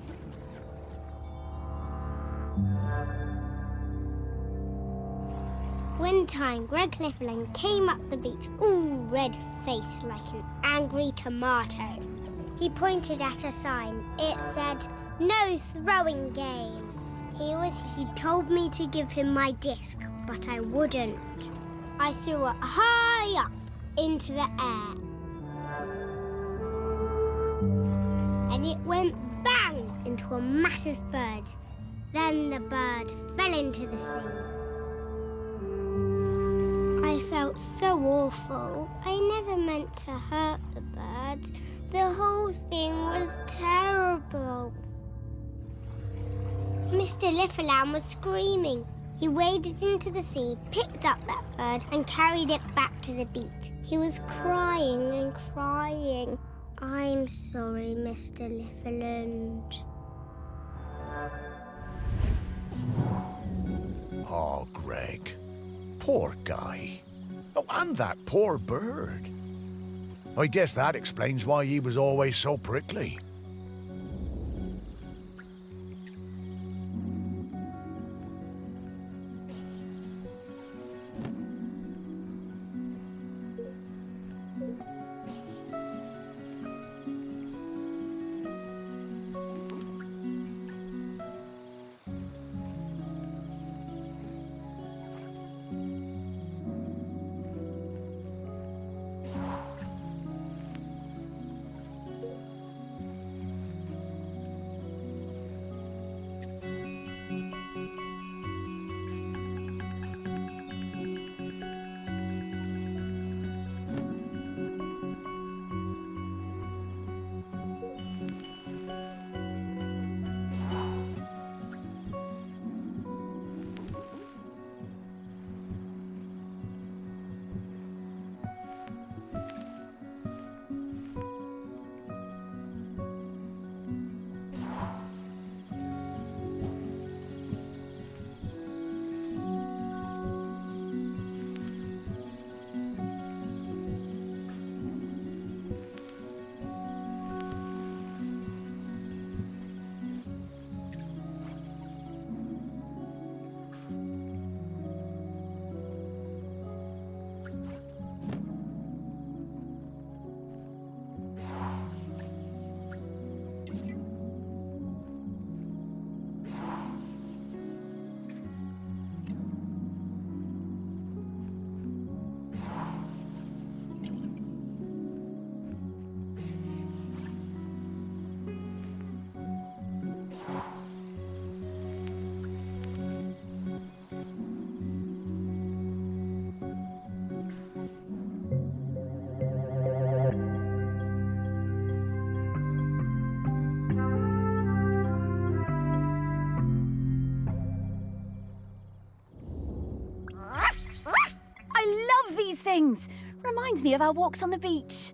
One time, Greg Nifflin came up the beach, all red-faced like an angry tomato. He pointed at a sign. It said, "No throwing games." He told me to give him my disc, but I wouldn't. I threw it high up into the air. And it went bang into a massive bird. Then the bird fell into the sea. I felt so awful. I never meant to hurt the bird. The whole thing was terrible. Mr. Litherland was screaming. He waded into the sea, picked up that bird, and carried it back to the beach. He was crying and crying. I'm sorry, Mr. Litherland. Oh, Greg. Poor guy. Oh, and that poor bird. I guess that explains why he was always so prickly. Things. Reminds me of our walks on the beach.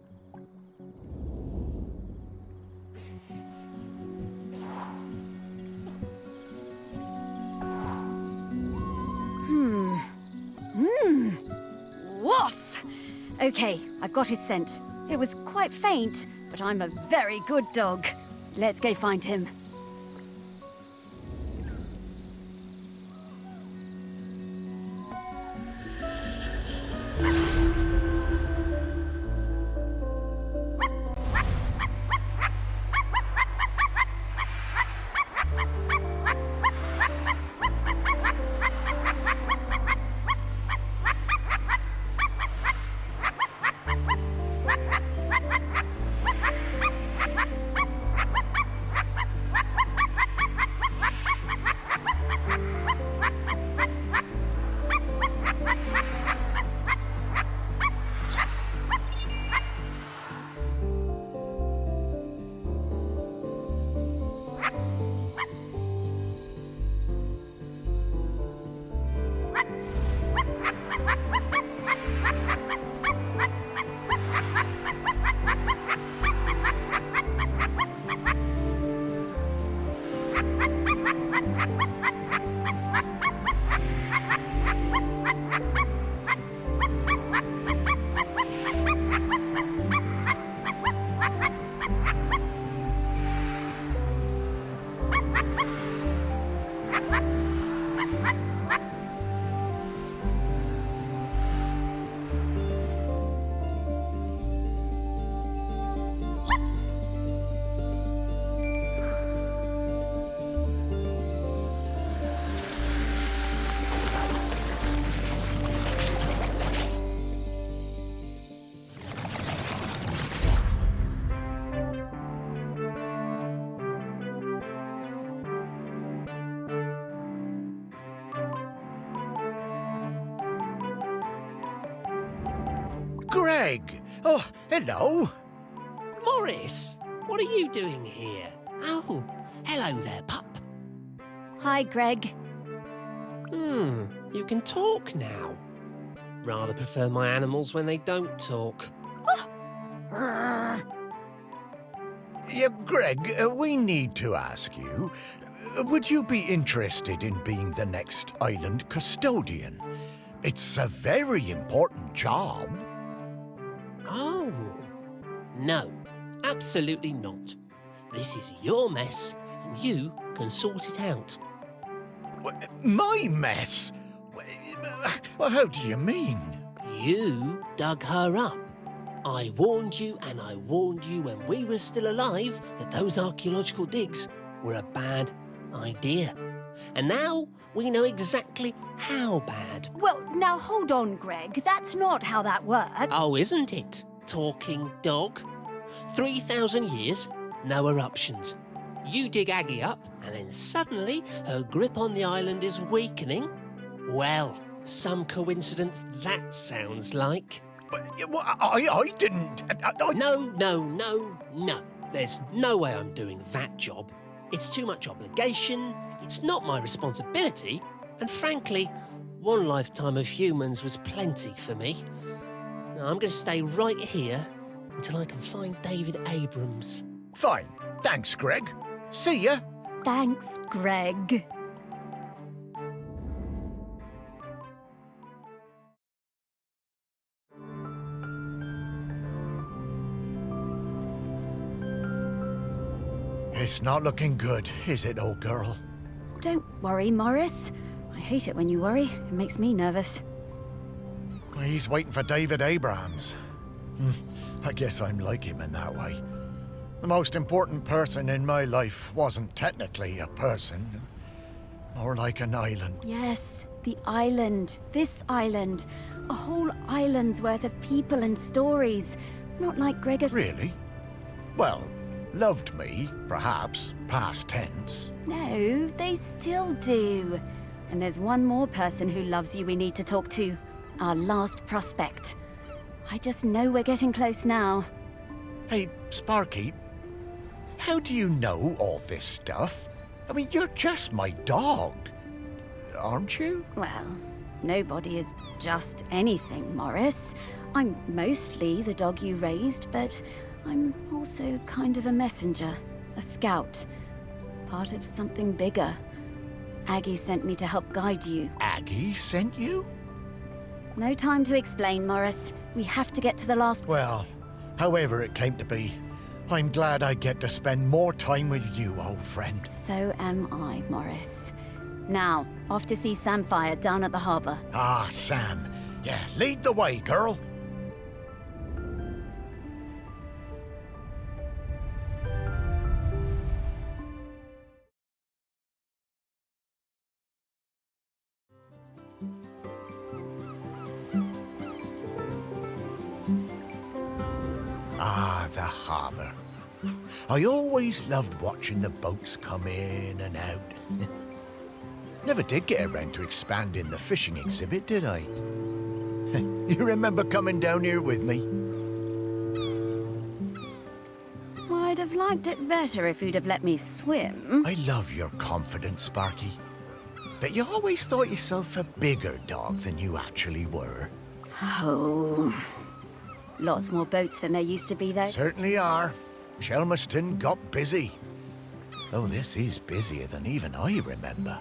Woof! Okay, I've got his scent. It was quite faint, but I'm a very good dog. Let's go find him. Greg! Oh, hello! Morris, what are you doing here? Oh, hello there, pup. Hi, Greg. You can talk now. Rather prefer my animals when they don't talk. Yeah, Greg, we need to ask you, would you be interested in being the next island custodian? It's a very important job. Oh, no, absolutely not. This is your mess, and you can sort it out. My mess? Well, how do you mean? You dug her up. I warned you, and I warned you when we were still alive that those archaeological digs were a bad idea. And now we know exactly how bad. Well, now hold on, Greg. That's not how that works. Oh, isn't it, talking dog? 3,000 years, no eruptions. You dig Aggie up, and then suddenly her grip on the island is weakening. Well, some coincidence that sounds like. But I didn't... No. There's no way I'm doing that job. It's too much obligation, it's not my responsibility, and frankly, one lifetime of humans was plenty for me. Now, I'm going to stay right here until I can find David Abrams. Fine. Thanks, Greg. See ya. Thanks, Greg. It's not looking good, is it, old girl? Don't worry, Morris. I hate it when you worry. It makes me nervous. He's waiting for David Abrams. I guess I'm like him in that way. The most important person in my life wasn't technically a person. More like an island. Yes, the island. This island. A whole island's worth of people and stories. Not like Gregor. Really? Well, loved me, perhaps, past tense. No, they still do. And there's one more person who loves you we need to talk to. Our last prospect. I just know we're getting close now. Hey, Sparky, how do you know all this stuff? I mean, you're just my dog, aren't you? Well, nobody is just anything, Morris. I'm mostly the dog you raised, but I'm also kind of a messenger, a scout, part of something bigger. Aggie sent me to help guide you. Aggie sent you? No time to explain, Morris. We have to get to the last... Well, however it came to be, I'm glad I get to spend more time with you, old friend. So am I, Morris. Now, off to see Samphire down at the harbour. Ah, Sam. Yeah, lead the way, girl. Ah, the harbour. I always loved watching the boats come in and out. Never did get around to expanding the fishing exhibit, did I? You remember coming down here with me? I'd have liked it better if you'd have let me swim. I love your confidence, Sparky. But you always thought yourself a bigger dog than you actually were. Oh. Lots more boats than there used to be, though. Certainly are. Shelmerston got busy. Though this is busier than even I remember.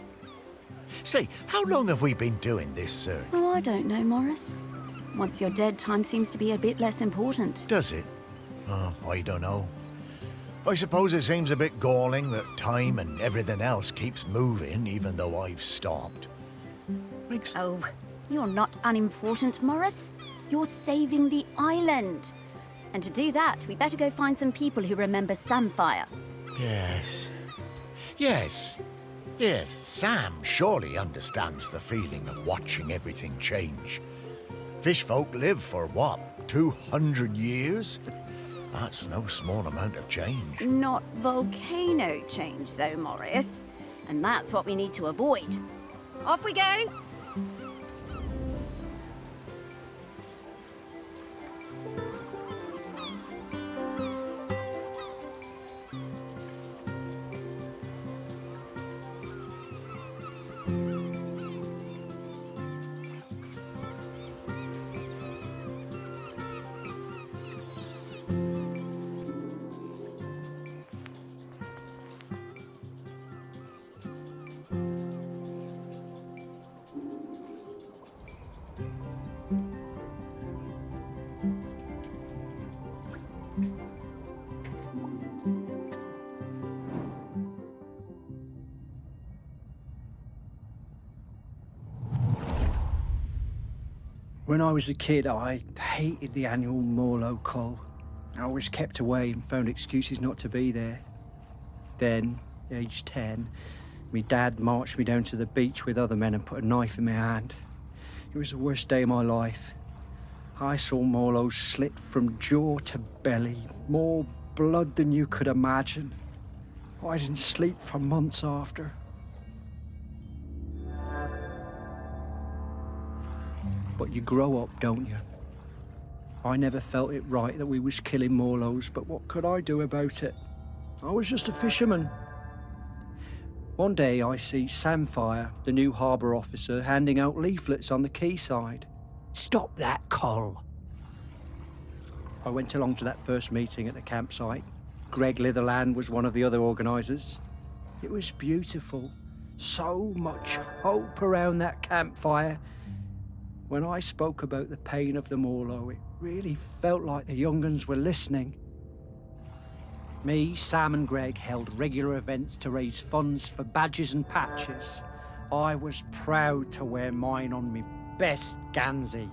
Say, how long have we been doing this, sir? Oh, I don't know, Morris. Once you're dead, time seems to be a bit less important. Does it? Oh, I don't know. I suppose it seems a bit galling that time and everything else keeps moving even though I've stopped. Oh, you're not unimportant, Morris. You're saving the island. And to do that, we better go find some people who remember Samphire. Yes. Yes, Sam surely understands the feeling of watching everything change. Fishfolk live for, what, 200 years? That's no small amount of change. Not volcano change, though, Morris. And that's what we need to avoid. Off we go! When I was a kid, I hated the annual Morlow Cull. I was kept away and found excuses not to be there. Then, aged 10, my dad marched me down to the beach with other men and put a knife in my hand. It was the worst day of my life. I saw Morlow slit from jaw to belly, more blood than you could imagine. I didn't sleep for months after. But you grow up, don't you? I never felt it right that we was killing Morlows, but what could I do about it? I was just a fisherman. One day I see Samfire, the new harbour officer, handing out leaflets on the quayside. Stop that, Col. I went along to that first meeting at the campsite. Greg Litherland was one of the other organisers. It was beautiful. So much hope around that campfire. When I spoke about the pain of the Morlow, it really felt like the young uns were listening. Me, Sam and Greg held regular events to raise funds for badges and patches. I was proud to wear mine on me best Gansey.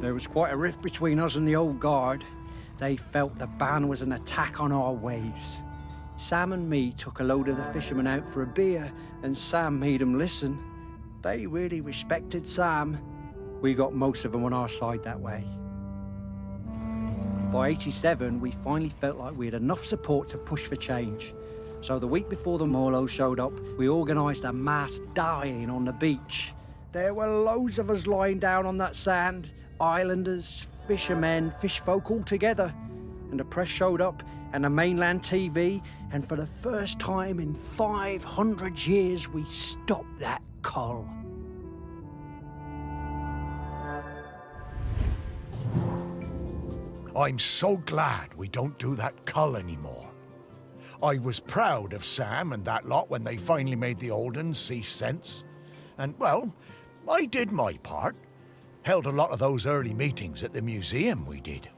There was quite a rift between us and the old guard. They felt the ban was an attack on our ways. Sam and me took a load of the fishermen out for a beer, and Sam made them listen. They really respected Sam. We got most of them on our side that way. By 87, we finally felt like we had enough support to push for change. So the week before the Morlow showed up, we organised a mass dying on the beach. There were loads of us lying down on that sand. Islanders, fishermen, fish folk all together. And the press showed up, and the mainland TV, and for the first time in 500 years, we stopped that cull. I'm so glad we don't do that cull anymore. I was proud of Sam and that lot when they finally made the old uns see sense. And, well, I did my part. Held a lot of those early meetings at the museum, we did.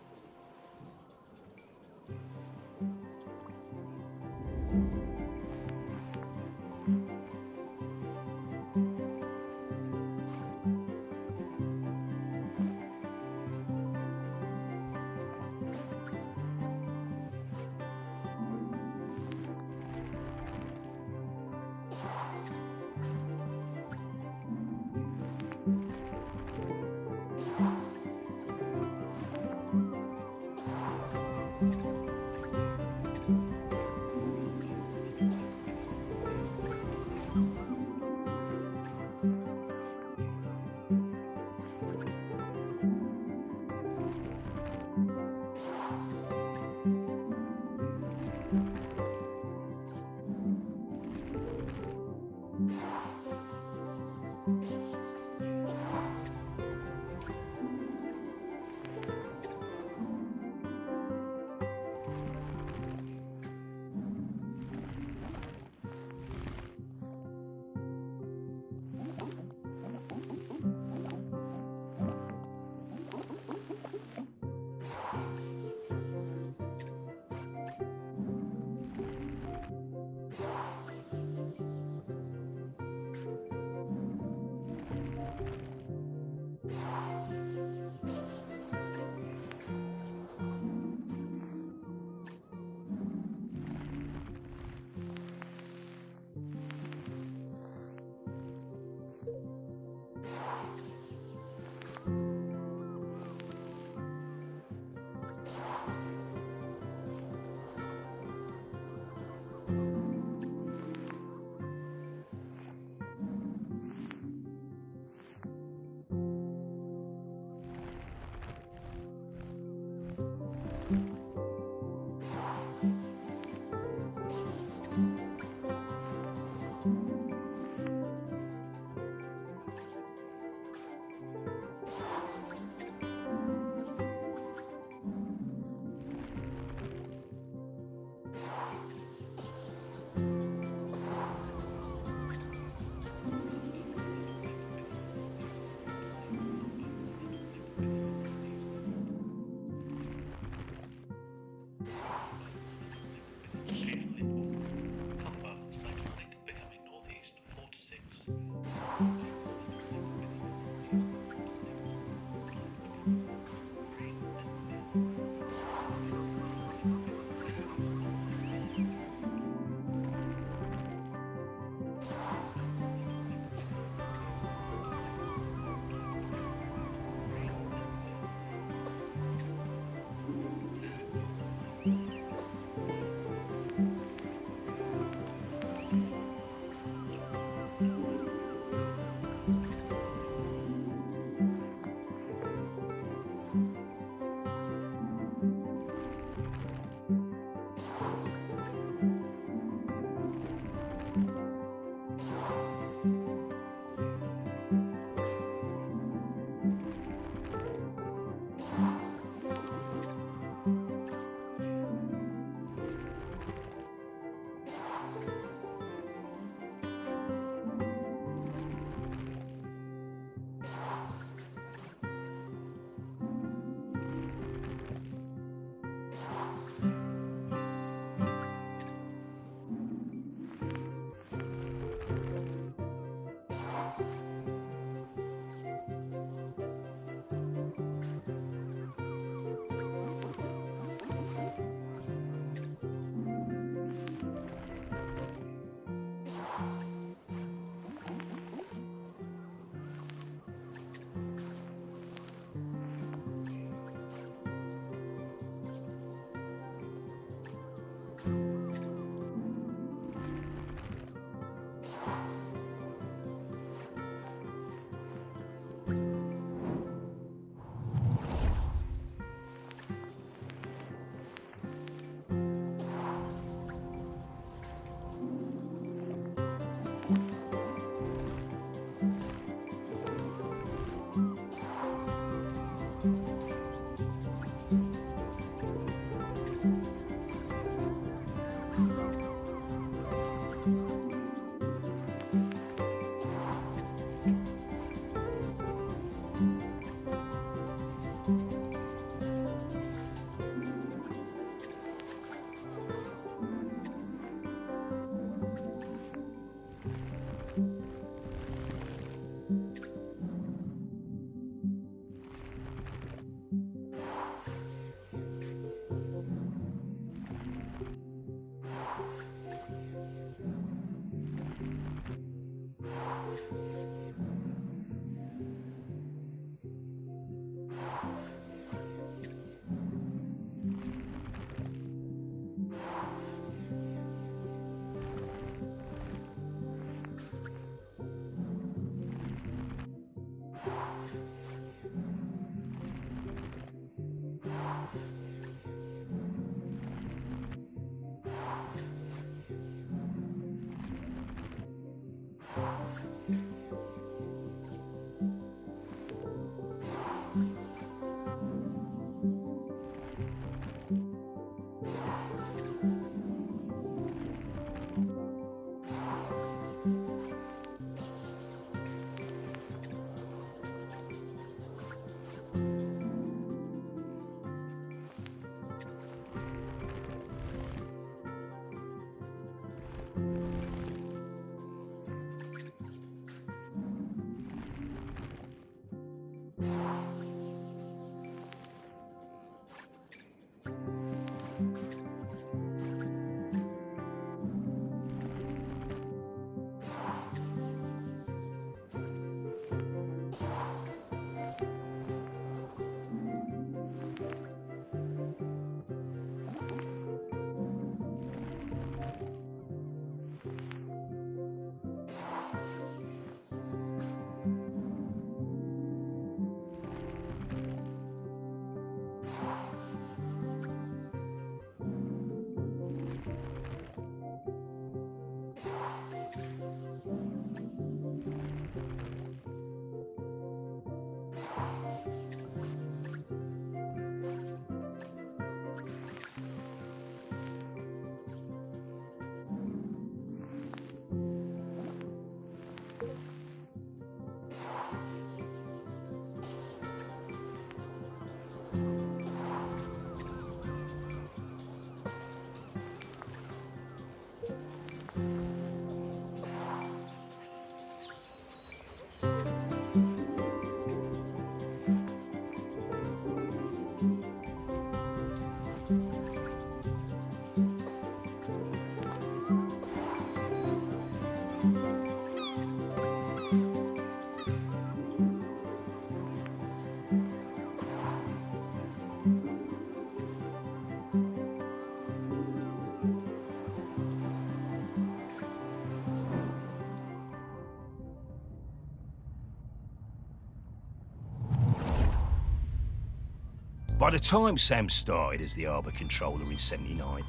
By the time Sam started as the harbour controller in '79,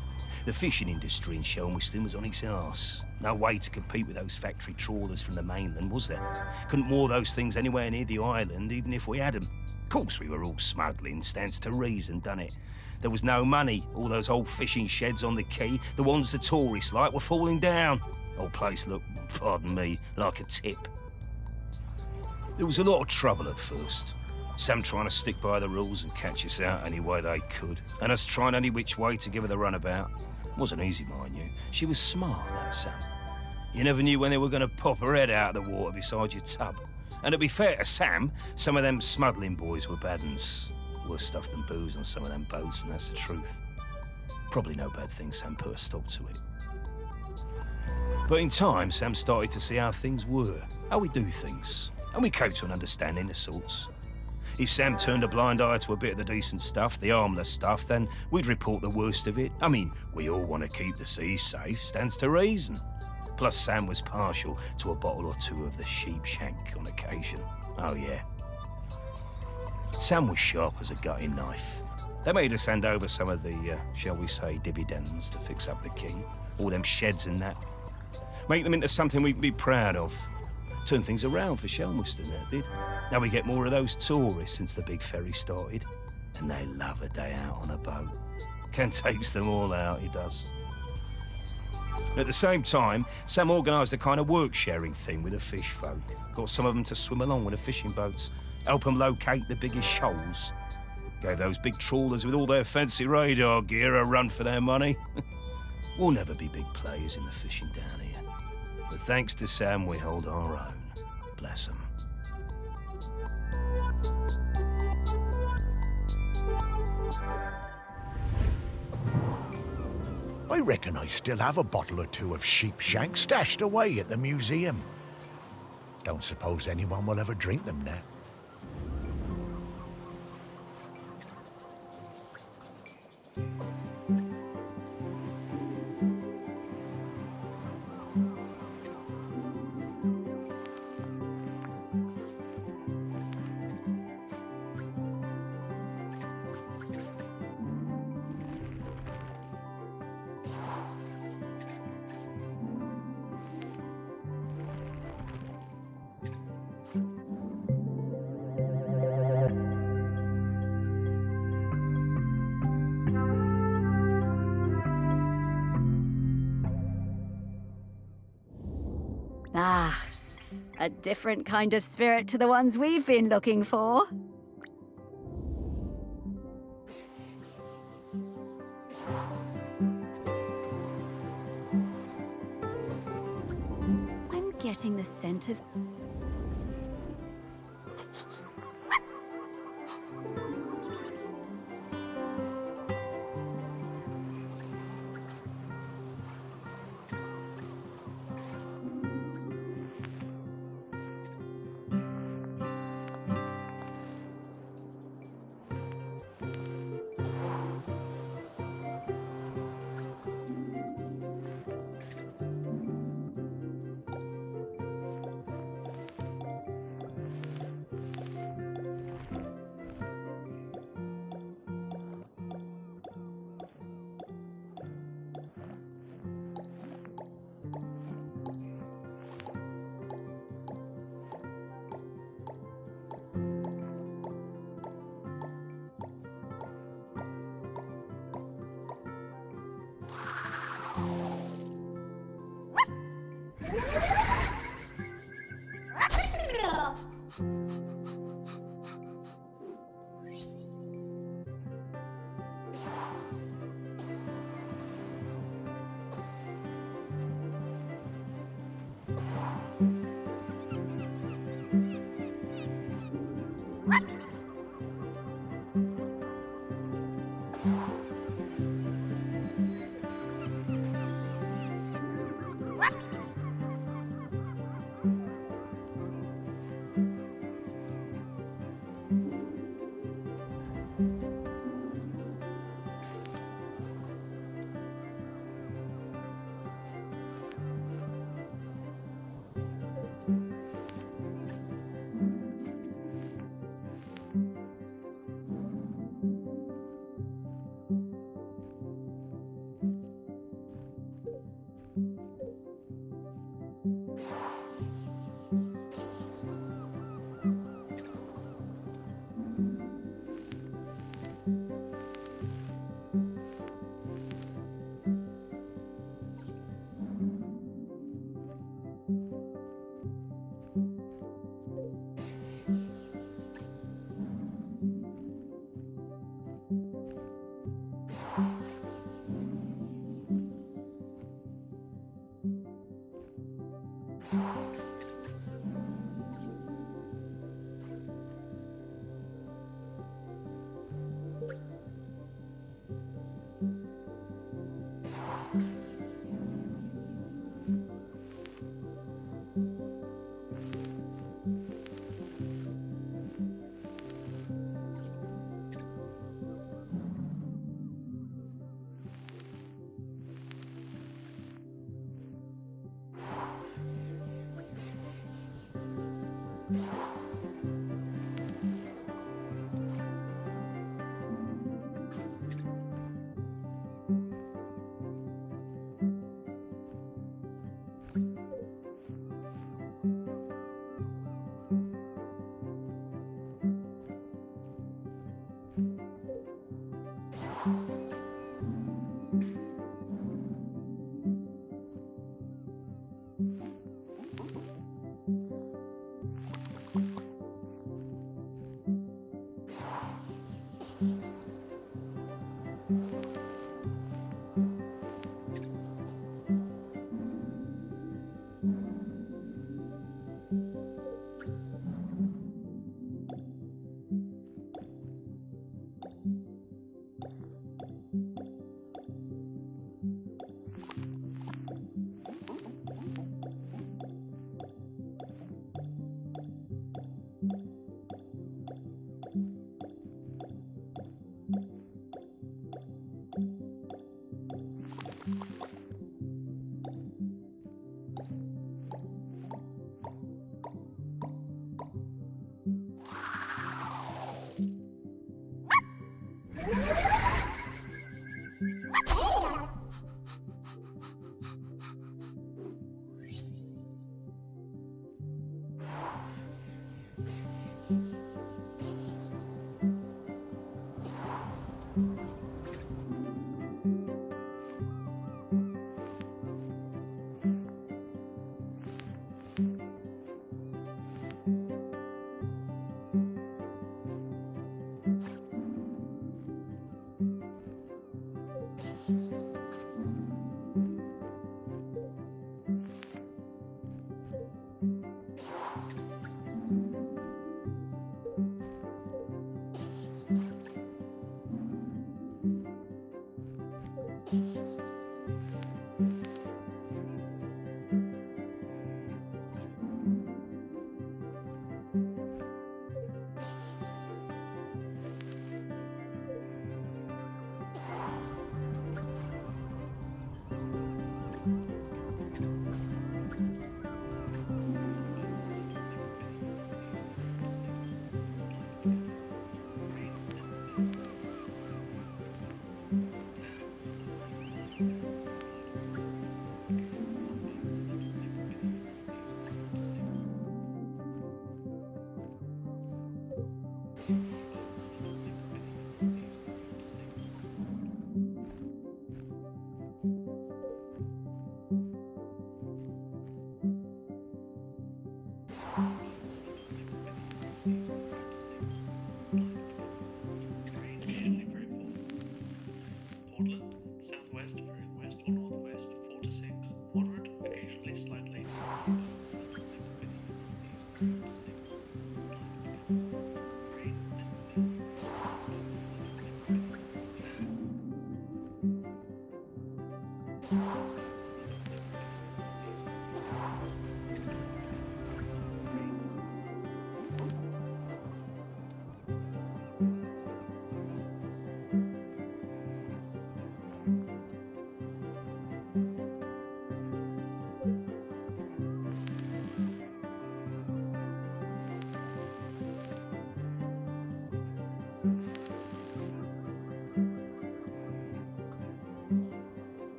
the fishing industry in Shelmerston was on its arse. No way to compete with those factory trawlers from the mainland, was there? Couldn't moor those things anywhere near the island, even if we had them. Of course we were all smuggling, stands to reason, done it? There was no money. All those old fishing sheds on the quay, the ones the tourists like, were falling down. Old place looked, pardon me, like a tip. There was a lot of trouble at first. Sam trying to stick by the rules and catch us out any way they could, and us trying any which way to give her the runabout. Wasn't easy, mind you. She was smart, that Sam. You never knew when they were going to pop her head out of the water beside your tub. And to be fair to Sam, some of them smuggling boys were bad uns. Worse stuff than booze on some of them boats, and that's the truth. Probably no bad thing Sam put a stop to it. But in time, Sam started to see how things were, how we do things, and we came to an understanding of sorts. If Sam turned a blind eye to a bit of the decent stuff, the harmless stuff, then we'd report the worst of it. I mean, we all want to keep the seas safe, stands to reason. Plus, Sam was partial to a bottle or two of the sheep shank on occasion. Oh, yeah. Sam was sharp as a gutting knife. They made us hand over some of the, shall we say, dividends to fix up the quay. All them sheds and that. Make them into something we'd be proud of. Turn things around for Shelmerston, that did. Now we get more of those tourists since the big ferry started. And they love a day out on a boat. Ken takes them all out, he does. At the same time, Sam organised a kind of work-sharing thing with the fish folk. Got some of them to swim along with the fishing boats, help them locate the biggest shoals. Gave those big trawlers with all their fancy radar gear a run for their money. We'll never be big players in the fishing down here. But thanks to Sam, we hold our own. Bless him. I reckon I still have a bottle or two of sheep shank stashed away at the museum. Don't suppose anyone will ever drink them now. Ah, a different kind of spirit to the ones we've been looking for. I'm getting the scent of...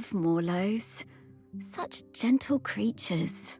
love Morlos. Such gentle creatures.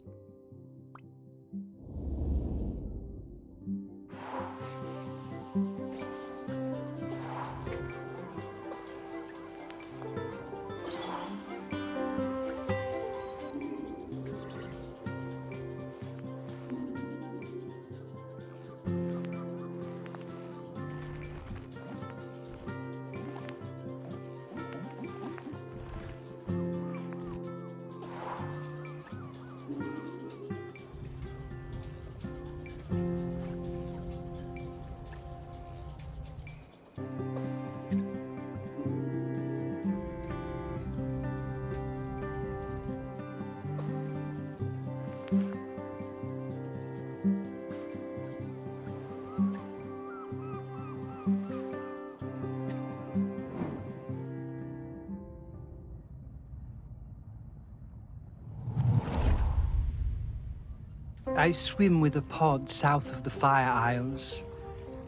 I swim with a pod south of the Fire Isles.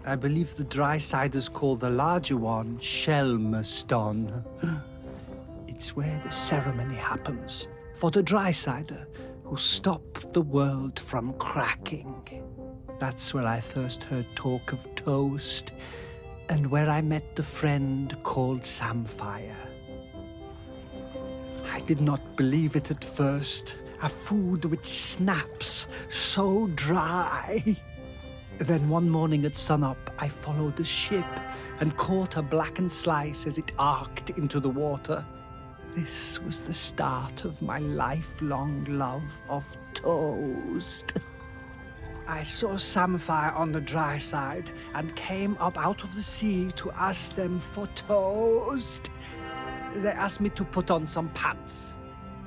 I believe the Drysiders call the larger one Shelmerston. It's where the ceremony happens for the Drysider who stopped the world from cracking. That's where I first heard talk of toast and where I met the friend called Samfire. I did not believe it at first. A food which snaps so dry. Then one morning at sunup, I followed the ship and caught a blackened slice as it arced into the water. This was the start of my lifelong love of toast. I saw Samfire on the dry side and came up out of the sea to ask them for toast. They asked me to put on some pants.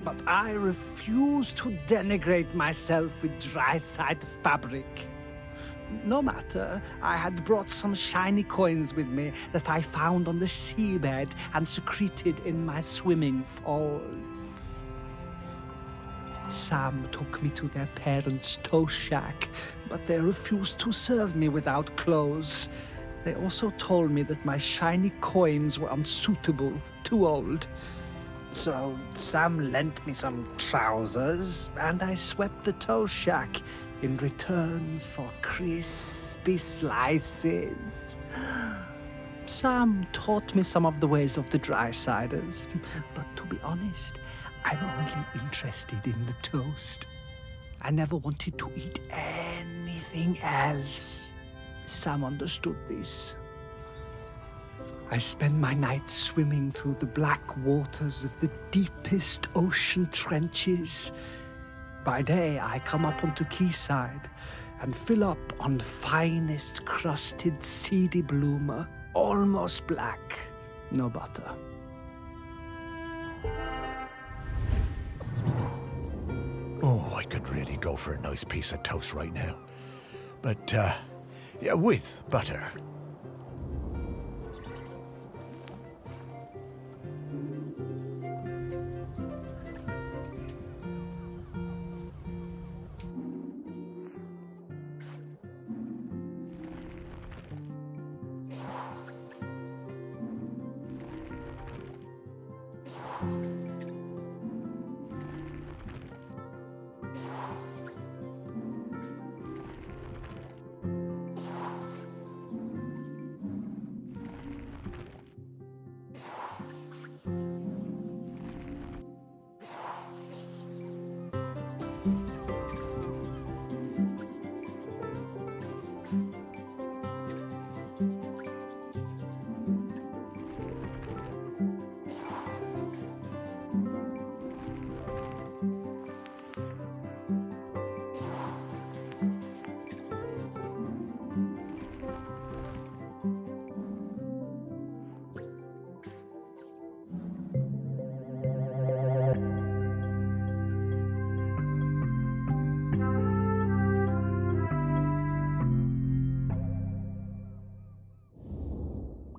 But I refuse to denigrate myself with dry-side fabric. No matter, I had brought some shiny coins with me that I found on the seabed and secreted in my swimming folds. Sam took me to their parents' toast shack, but they refused to serve me without clothes. They also told me that my shiny coins were unsuitable, too old. So Sam lent me some trousers, and I swept the toast shack in return for crispy slices. Sam taught me some of the ways of the Drysiders, but to be honest, I'm only interested in the toast. I never wanted to eat anything else. Sam understood this. I spend my nights swimming through the black waters of the deepest ocean trenches. By day, I come up onto quayside and fill up on the finest crusted seedy bloomer, almost black, no butter. Oh, I could really go for a nice piece of toast right now. But, yeah, with butter.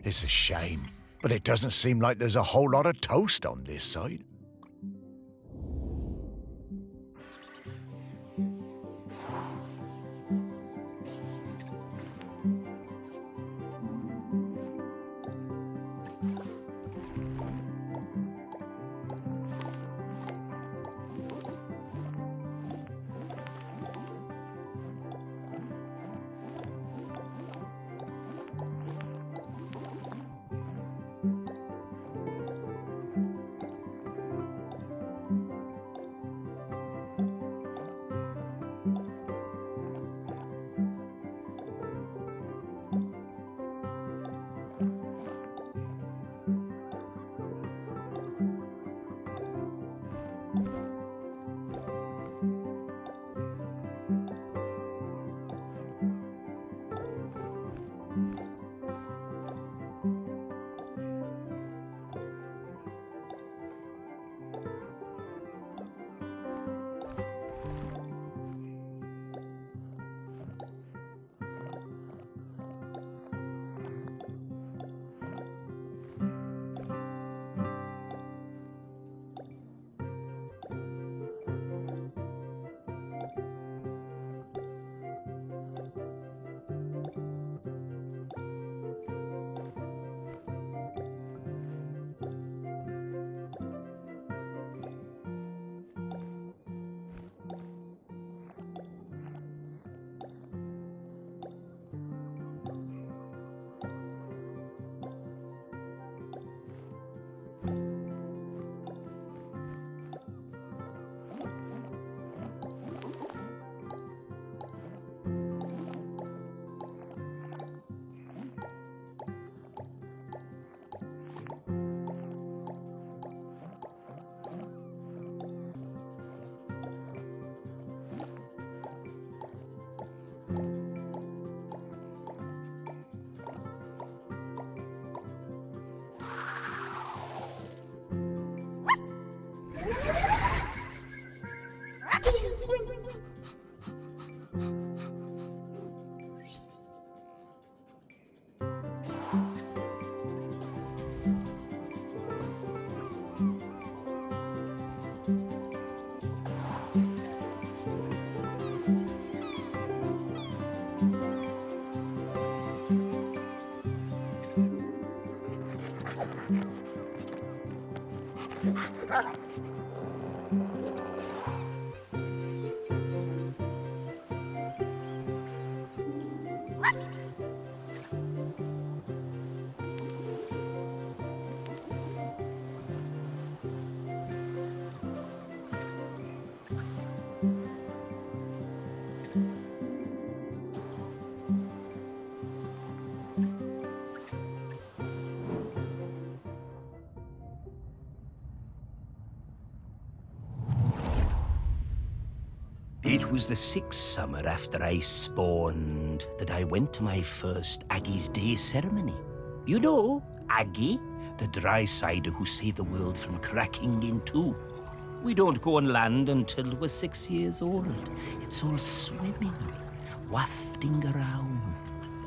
It's a shame, but it doesn't seem like there's a whole lot of toast on this side. It was the 6th summer after I spawned that I went to my first Aggie's Day ceremony. You know, Aggie, the dry cider who saved the world from cracking in two. We don't go on land until we're 6 years old. It's all swimming, wafting around.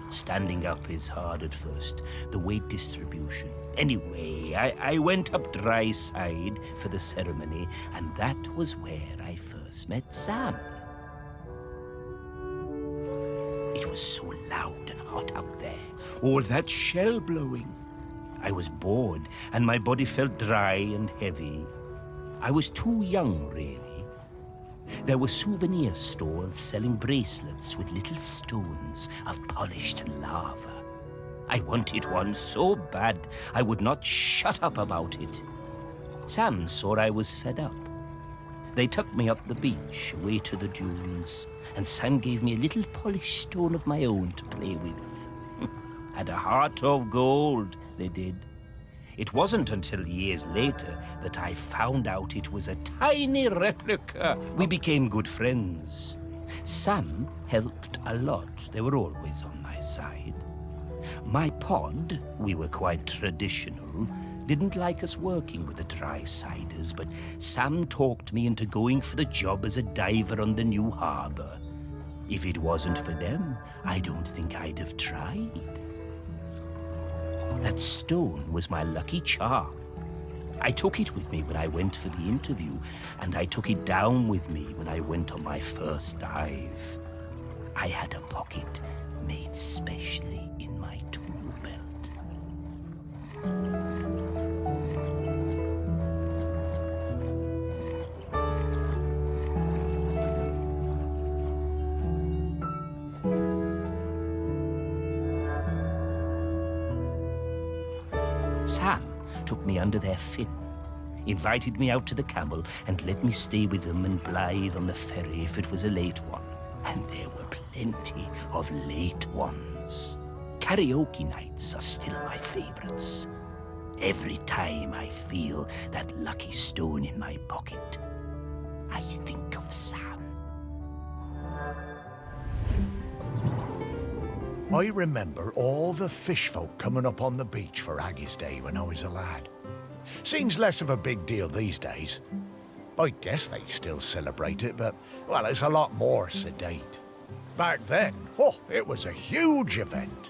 Standing up is hard at first, the weight distribution. Anyway, I went up dry side for the ceremony, and that was where I first met Sam. It was so loud and hot out there, all that shell blowing. I was bored, and my body felt dry and heavy. I was too young, really. There were souvenir stalls selling bracelets with little stones of polished lava. I wanted one so bad I would not shut up about it. Sam saw I was fed up. They took me up the beach, away to the dunes, and Sam gave me a little polished stone of my own to play with. Had a heart of gold, they did. It wasn't until years later that I found out it was a tiny replica. We became good friends. Sam helped a lot. They were always on my side. My pod, we were quite traditional, didn't like us working with the dry siders, but Sam talked me into going for the job as a diver on the new harbor. If it wasn't for them, I don't think I'd have tried. That stone was my lucky charm. I took it with me when I went for the interview, and I took it down with me when I went on my first dive. I had a pocket made specially in my tool belt. Sam took me under their fin, invited me out to the Camel, and let me stay with them and Blythe on the ferry if it was a late one. And there were plenty of late ones. Karaoke nights are still my favorites. Every time I feel that lucky stone in my pocket, I think of Sam. I remember all the fish folk coming up on the beach for Aggie's Day when I was a lad. Seems less of a big deal these days. I guess they still celebrate it, but, well, it's a lot more sedate. Back then, it was a huge event.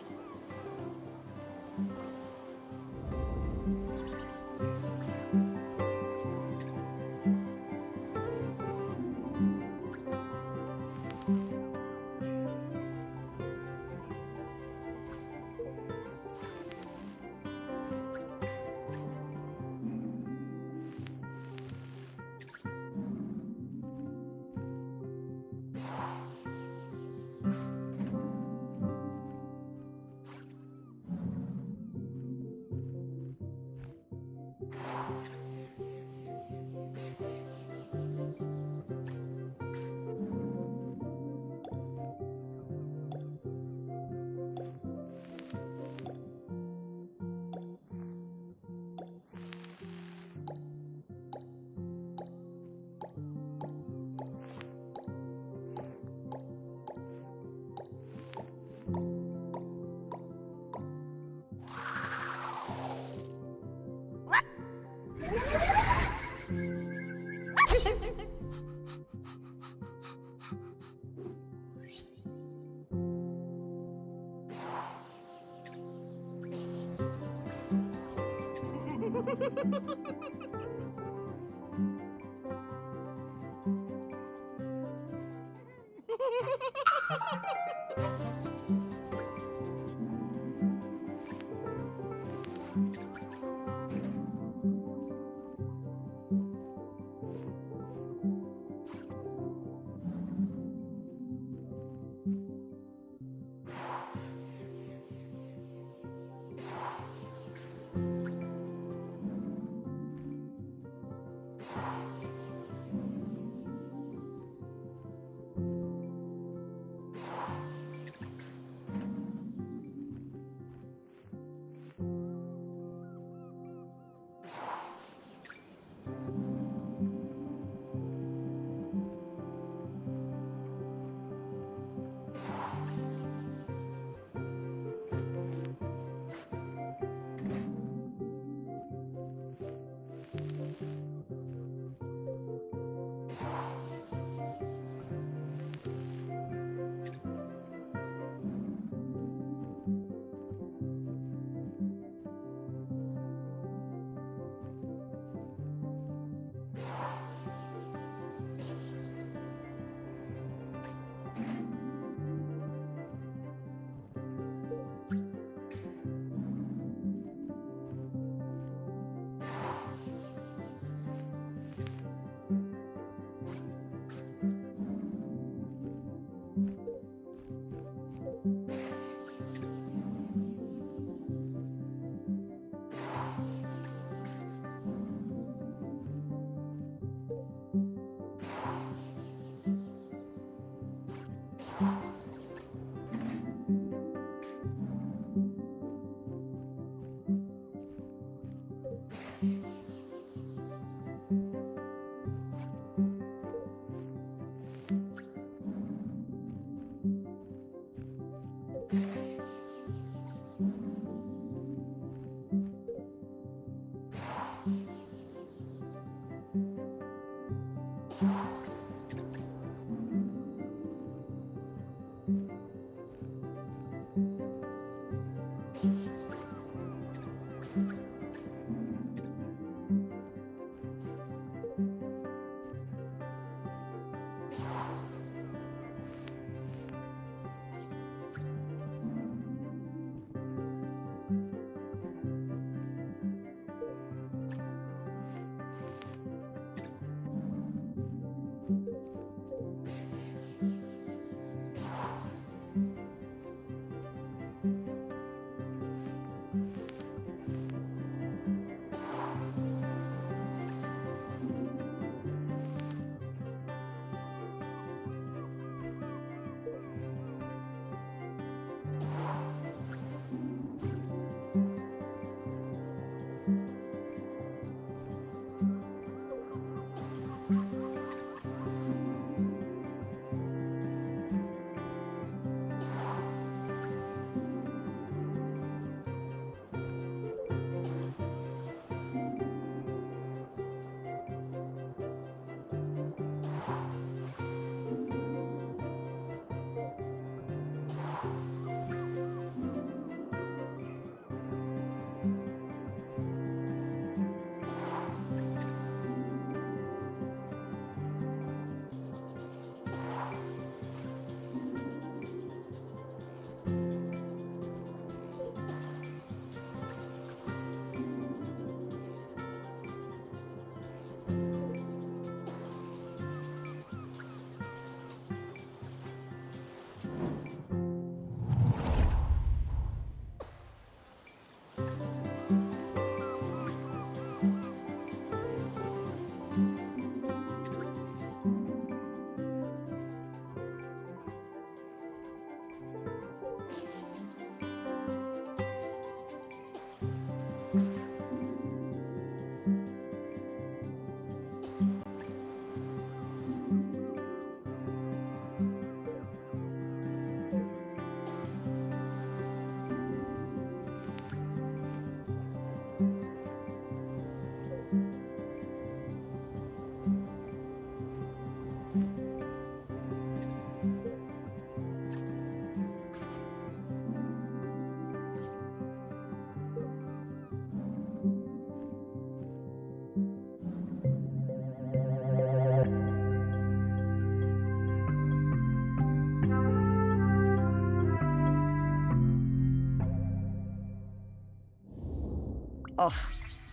Oh,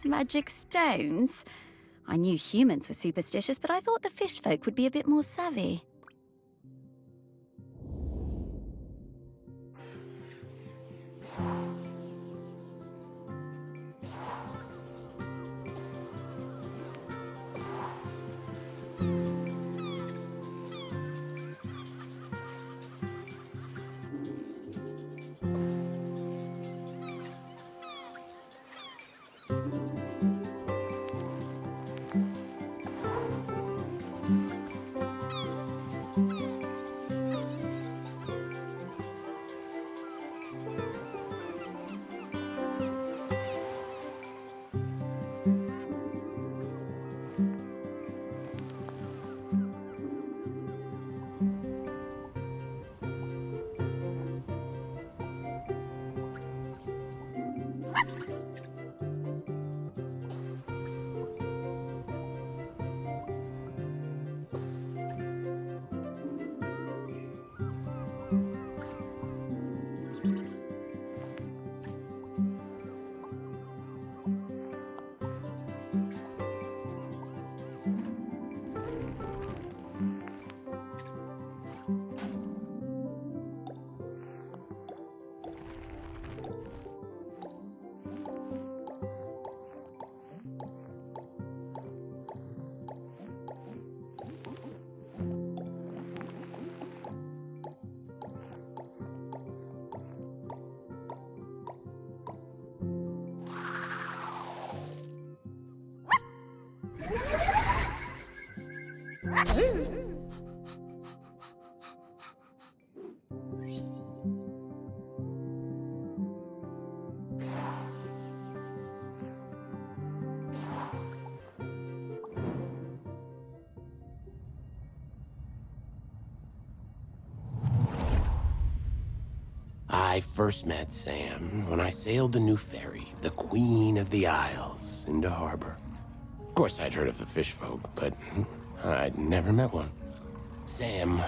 magic stones? I knew humans were superstitious, but I thought the fish folk would be a bit more savvy. I first met Sam when I sailed the new ferry, the Queen of the Isles, into harbor. Of course, I'd heard of the fish folk, but I'd never met one. Sam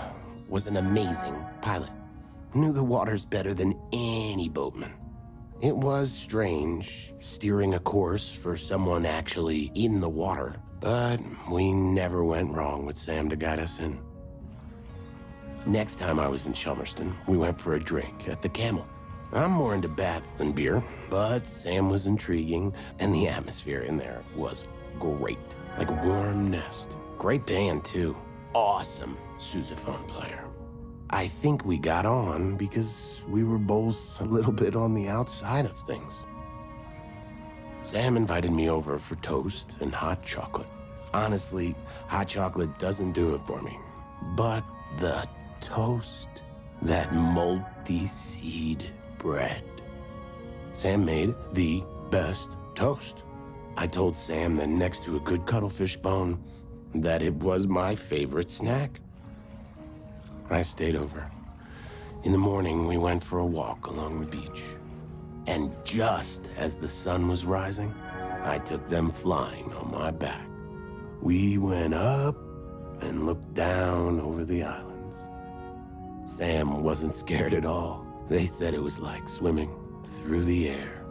was an amazing pilot. Knew the waters better than any boatman. It was strange, steering a course for someone actually in the water, but we never went wrong with Sam to guide us in. Next time I was in Chelmerston, we went for a drink at the Camel. I'm more into bats than beer, but Sam was intriguing, and the atmosphere in there was great, like a warm nest. Great band, too. Awesome sousaphone player. I think we got on because we were both a little bit on the outside of things. Sam invited me over for toast and hot chocolate. Honestly, hot chocolate doesn't do it for me, but the toast, that multi-seed bread. Sam made the best toast. I told Sam that next to a good cuttlefish bone, that it was my favorite snack. I stayed over. In the morning, we went for a walk along the beach. And just as the sun was rising, I took them flying on my back. We went up and looked down over the islands. Sam wasn't scared at all. They said it was like swimming through the air.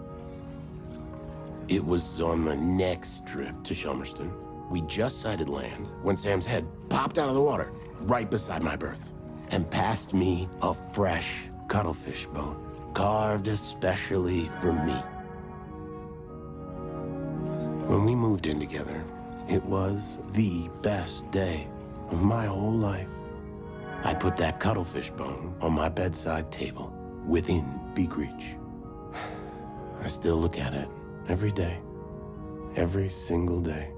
It was on the next trip to Chelmerston. We just sighted land when Sam's head popped out of the water right beside my berth and passed me a fresh cuttlefish bone, carved especially for me. When we moved in together, it was the best day of my whole life. I put that cuttlefish bone on my bedside table within beak reach. I still look at it every day, every single day.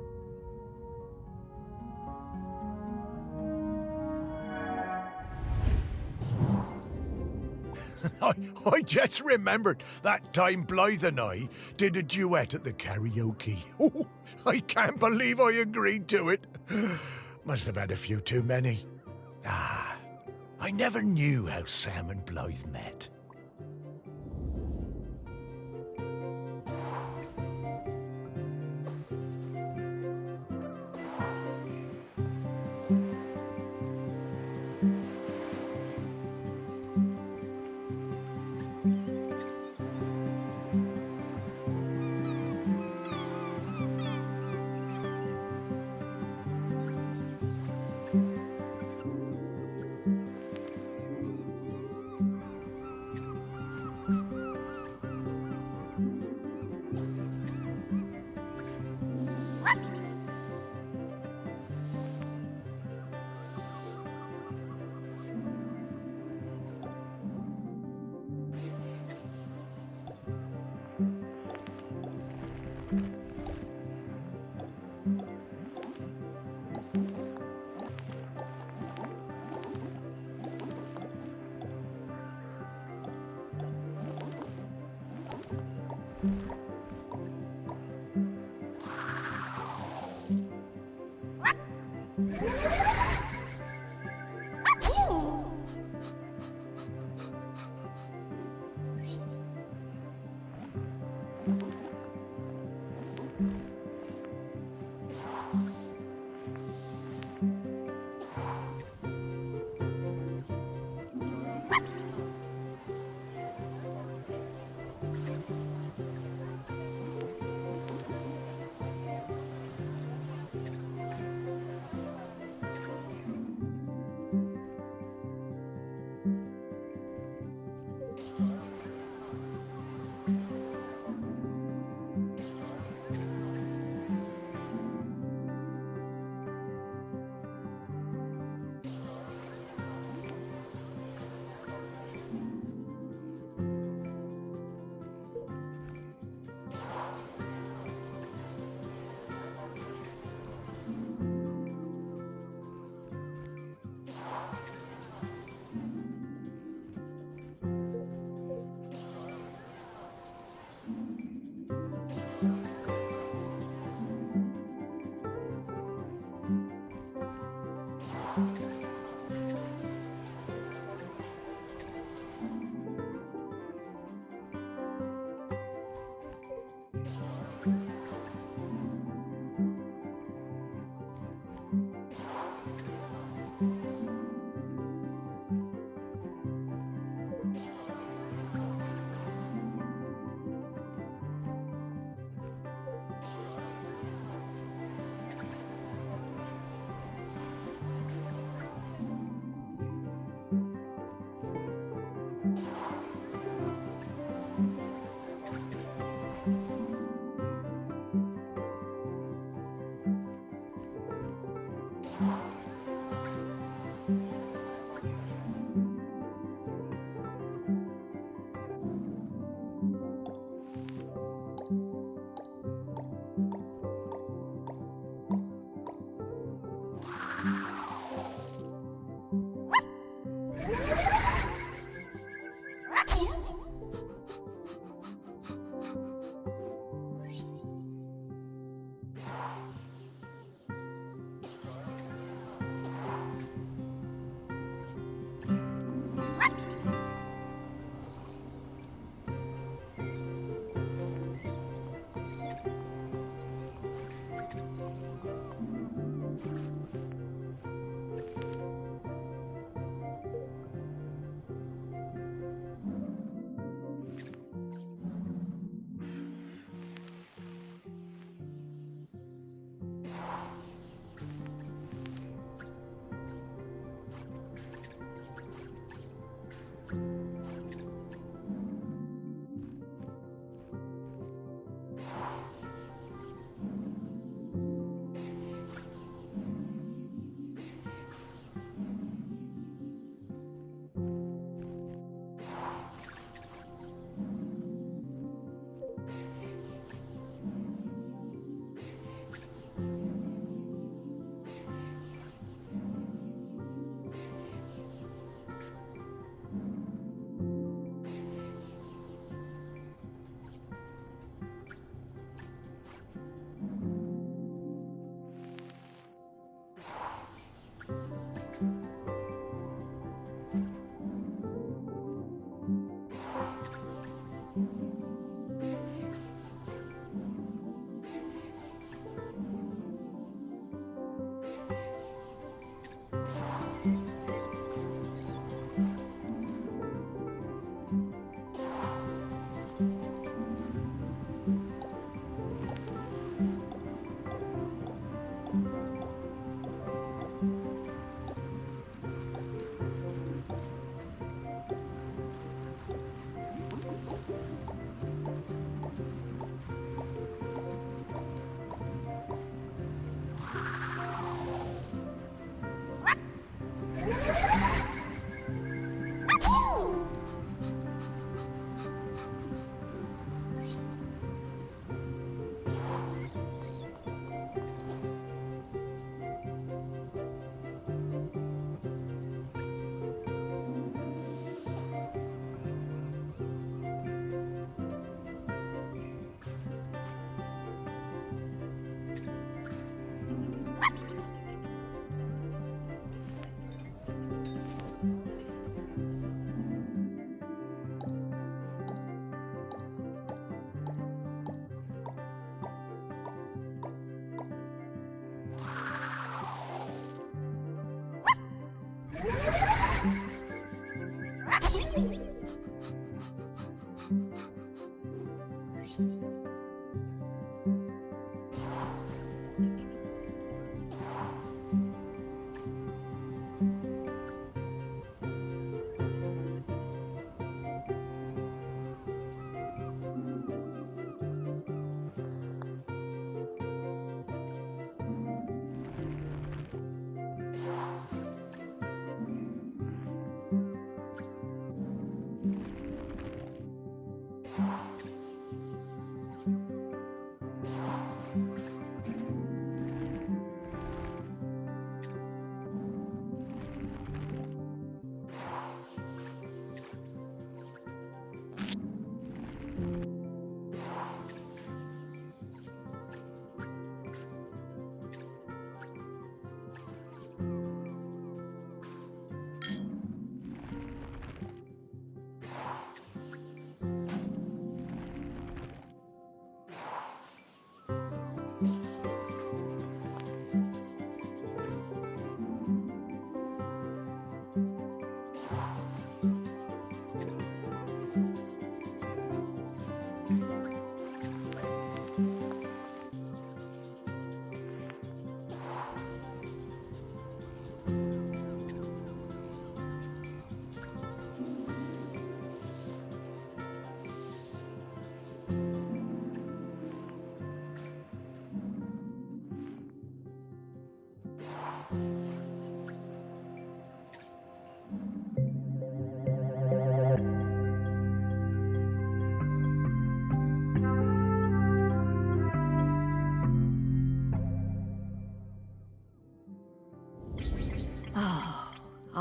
I just remembered that time Blythe and I did a duet at the karaoke. Oh, I can't believe I agreed to it. Must have had a few too many. I never knew how Sam and Blythe met.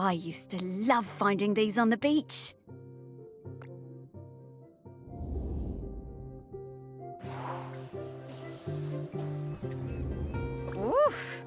I used to love finding these on the beach. Oof.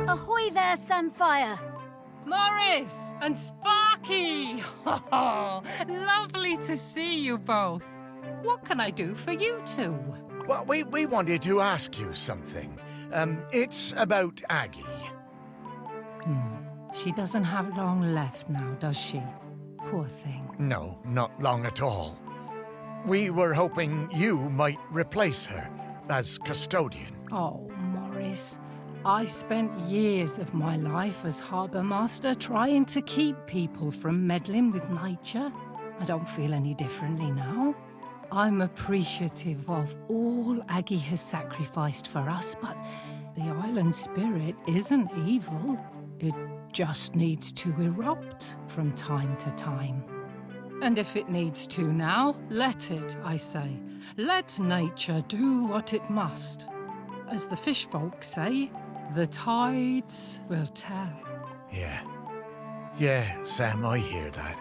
Ahoy there, Samfire! Morris and Sparky! Oh, lovely to see you both. What can I do for you two? Well, we wanted to ask you something. It's about Aggie. She doesn't have long left now, does she? Poor thing. No, not long at all. We were hoping you might replace her as custodian. Oh, Morris. I spent years of my life as harbour master trying to keep people from meddling with nature. I don't feel any differently now. I'm appreciative of all Aggie has sacrificed for us, but the island spirit isn't evil. It just needs to erupt from time to time. And if it needs to now, let it, I say. Let nature do what it must. As the fish folk say, the tides will tell. Yeah, Sam, I hear that.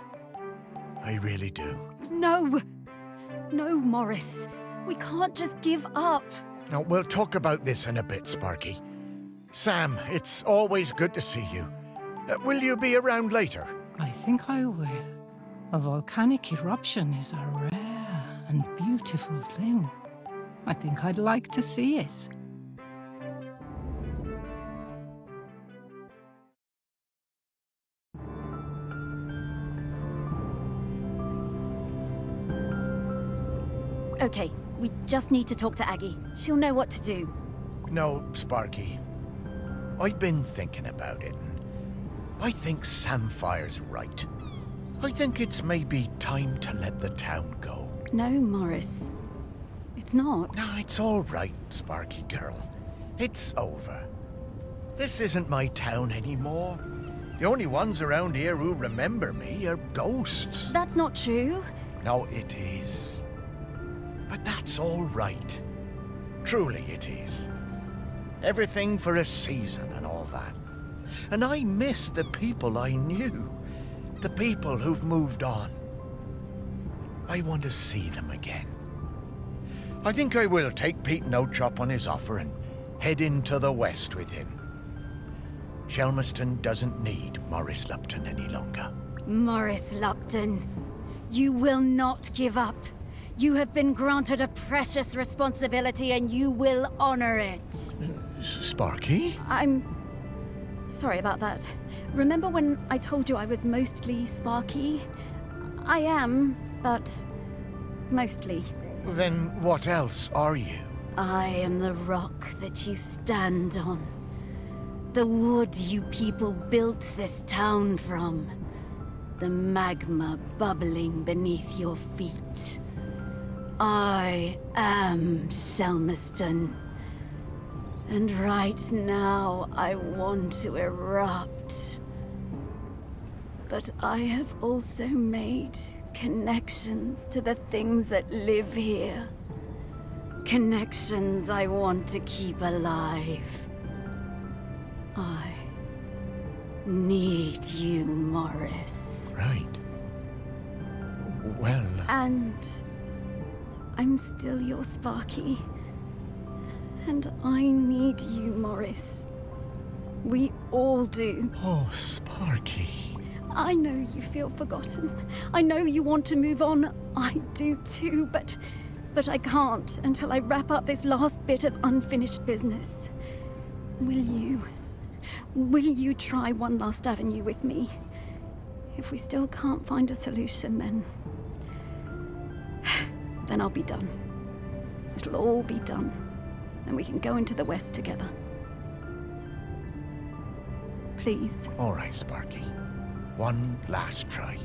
I really do. No! No, Morris. We can't just give up. Now, we'll talk about this in a bit, Sparky. Sam, it's always good to see you. Will you be around later? I think I will. A volcanic eruption is a rare and beautiful thing. I think I'd like to see it. Okay, we just need to talk to Aggie. She'll know what to do. No, Sparky. I've been thinking about it, and I think Samfire's right. I think it's maybe time to let the town go. No, Morris. It's not. No, it's all right, Sparky girl. It's over. This isn't my town anymore. The only ones around here who remember me are ghosts. That's not true. No, it is. But that's all right. Truly it is. Everything for a season and all that. And I miss the people I knew. The people who've moved on. I want to see them again. I think I will take Pete Nochop on his offer and head into the west with him. Shelmerston doesn't need Morris Lupton any longer. Morris Lupton, you will not give up. You have been granted a precious responsibility and you will honor it. Sparky? I'm sorry about that. Remember when I told you I was mostly Sparky? I am, but mostly. Then what else are you? I am the rock that you stand on. The wood you people built this town from. The magma bubbling beneath your feet. I am Shelmerston. And right now I want to erupt. But I have also made connections to the things that live here. connections I want to keep alive. I need you, Morris. Right. Well... And I'm still your Sparky. And I need you, Morris. We all do. Oh, Sparky. I know you feel forgotten. I know you want to move on. I do too, but I can't until I wrap up this last bit of unfinished business. Will you try one last avenue with me? If we still can't find a solution, then I'll be done. It'll all be done, and we can go into the West together. Please. All right, Sparky. One last try.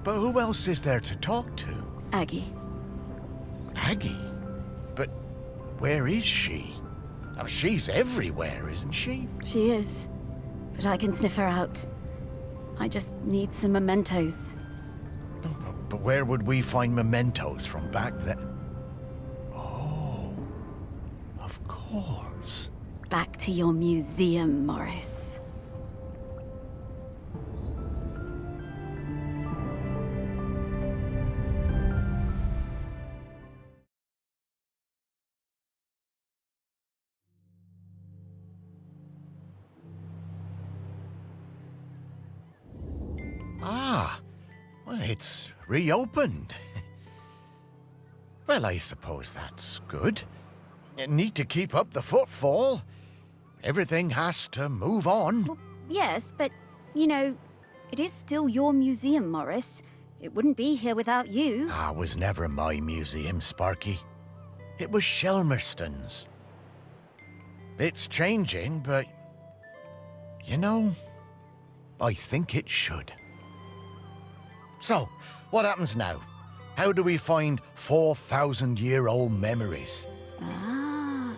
But who else is there to talk to? Aggie. Aggie? But where is she? Oh, she's everywhere, isn't she? She is. But I can sniff her out. I just need some mementos. But where would we find mementos from back then? Oh, of course. Back to your museum, Morris. Ah, well, it's reopened. Well, I suppose that's good. Need to keep up the footfall. Everything has to move on. Well, yes, but, you know, it is still your museum, Morris. It wouldn't be here without you. Ah, it was never my museum, Sparky. It was Shelmerston's. It's changing, but, you know, I think it should. So, what happens now? How do we find 4,000-year-old memories? Ah,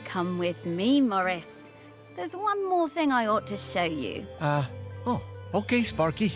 come with me, Morris. There's one more thing I ought to show you. Oh, okay, Sparky.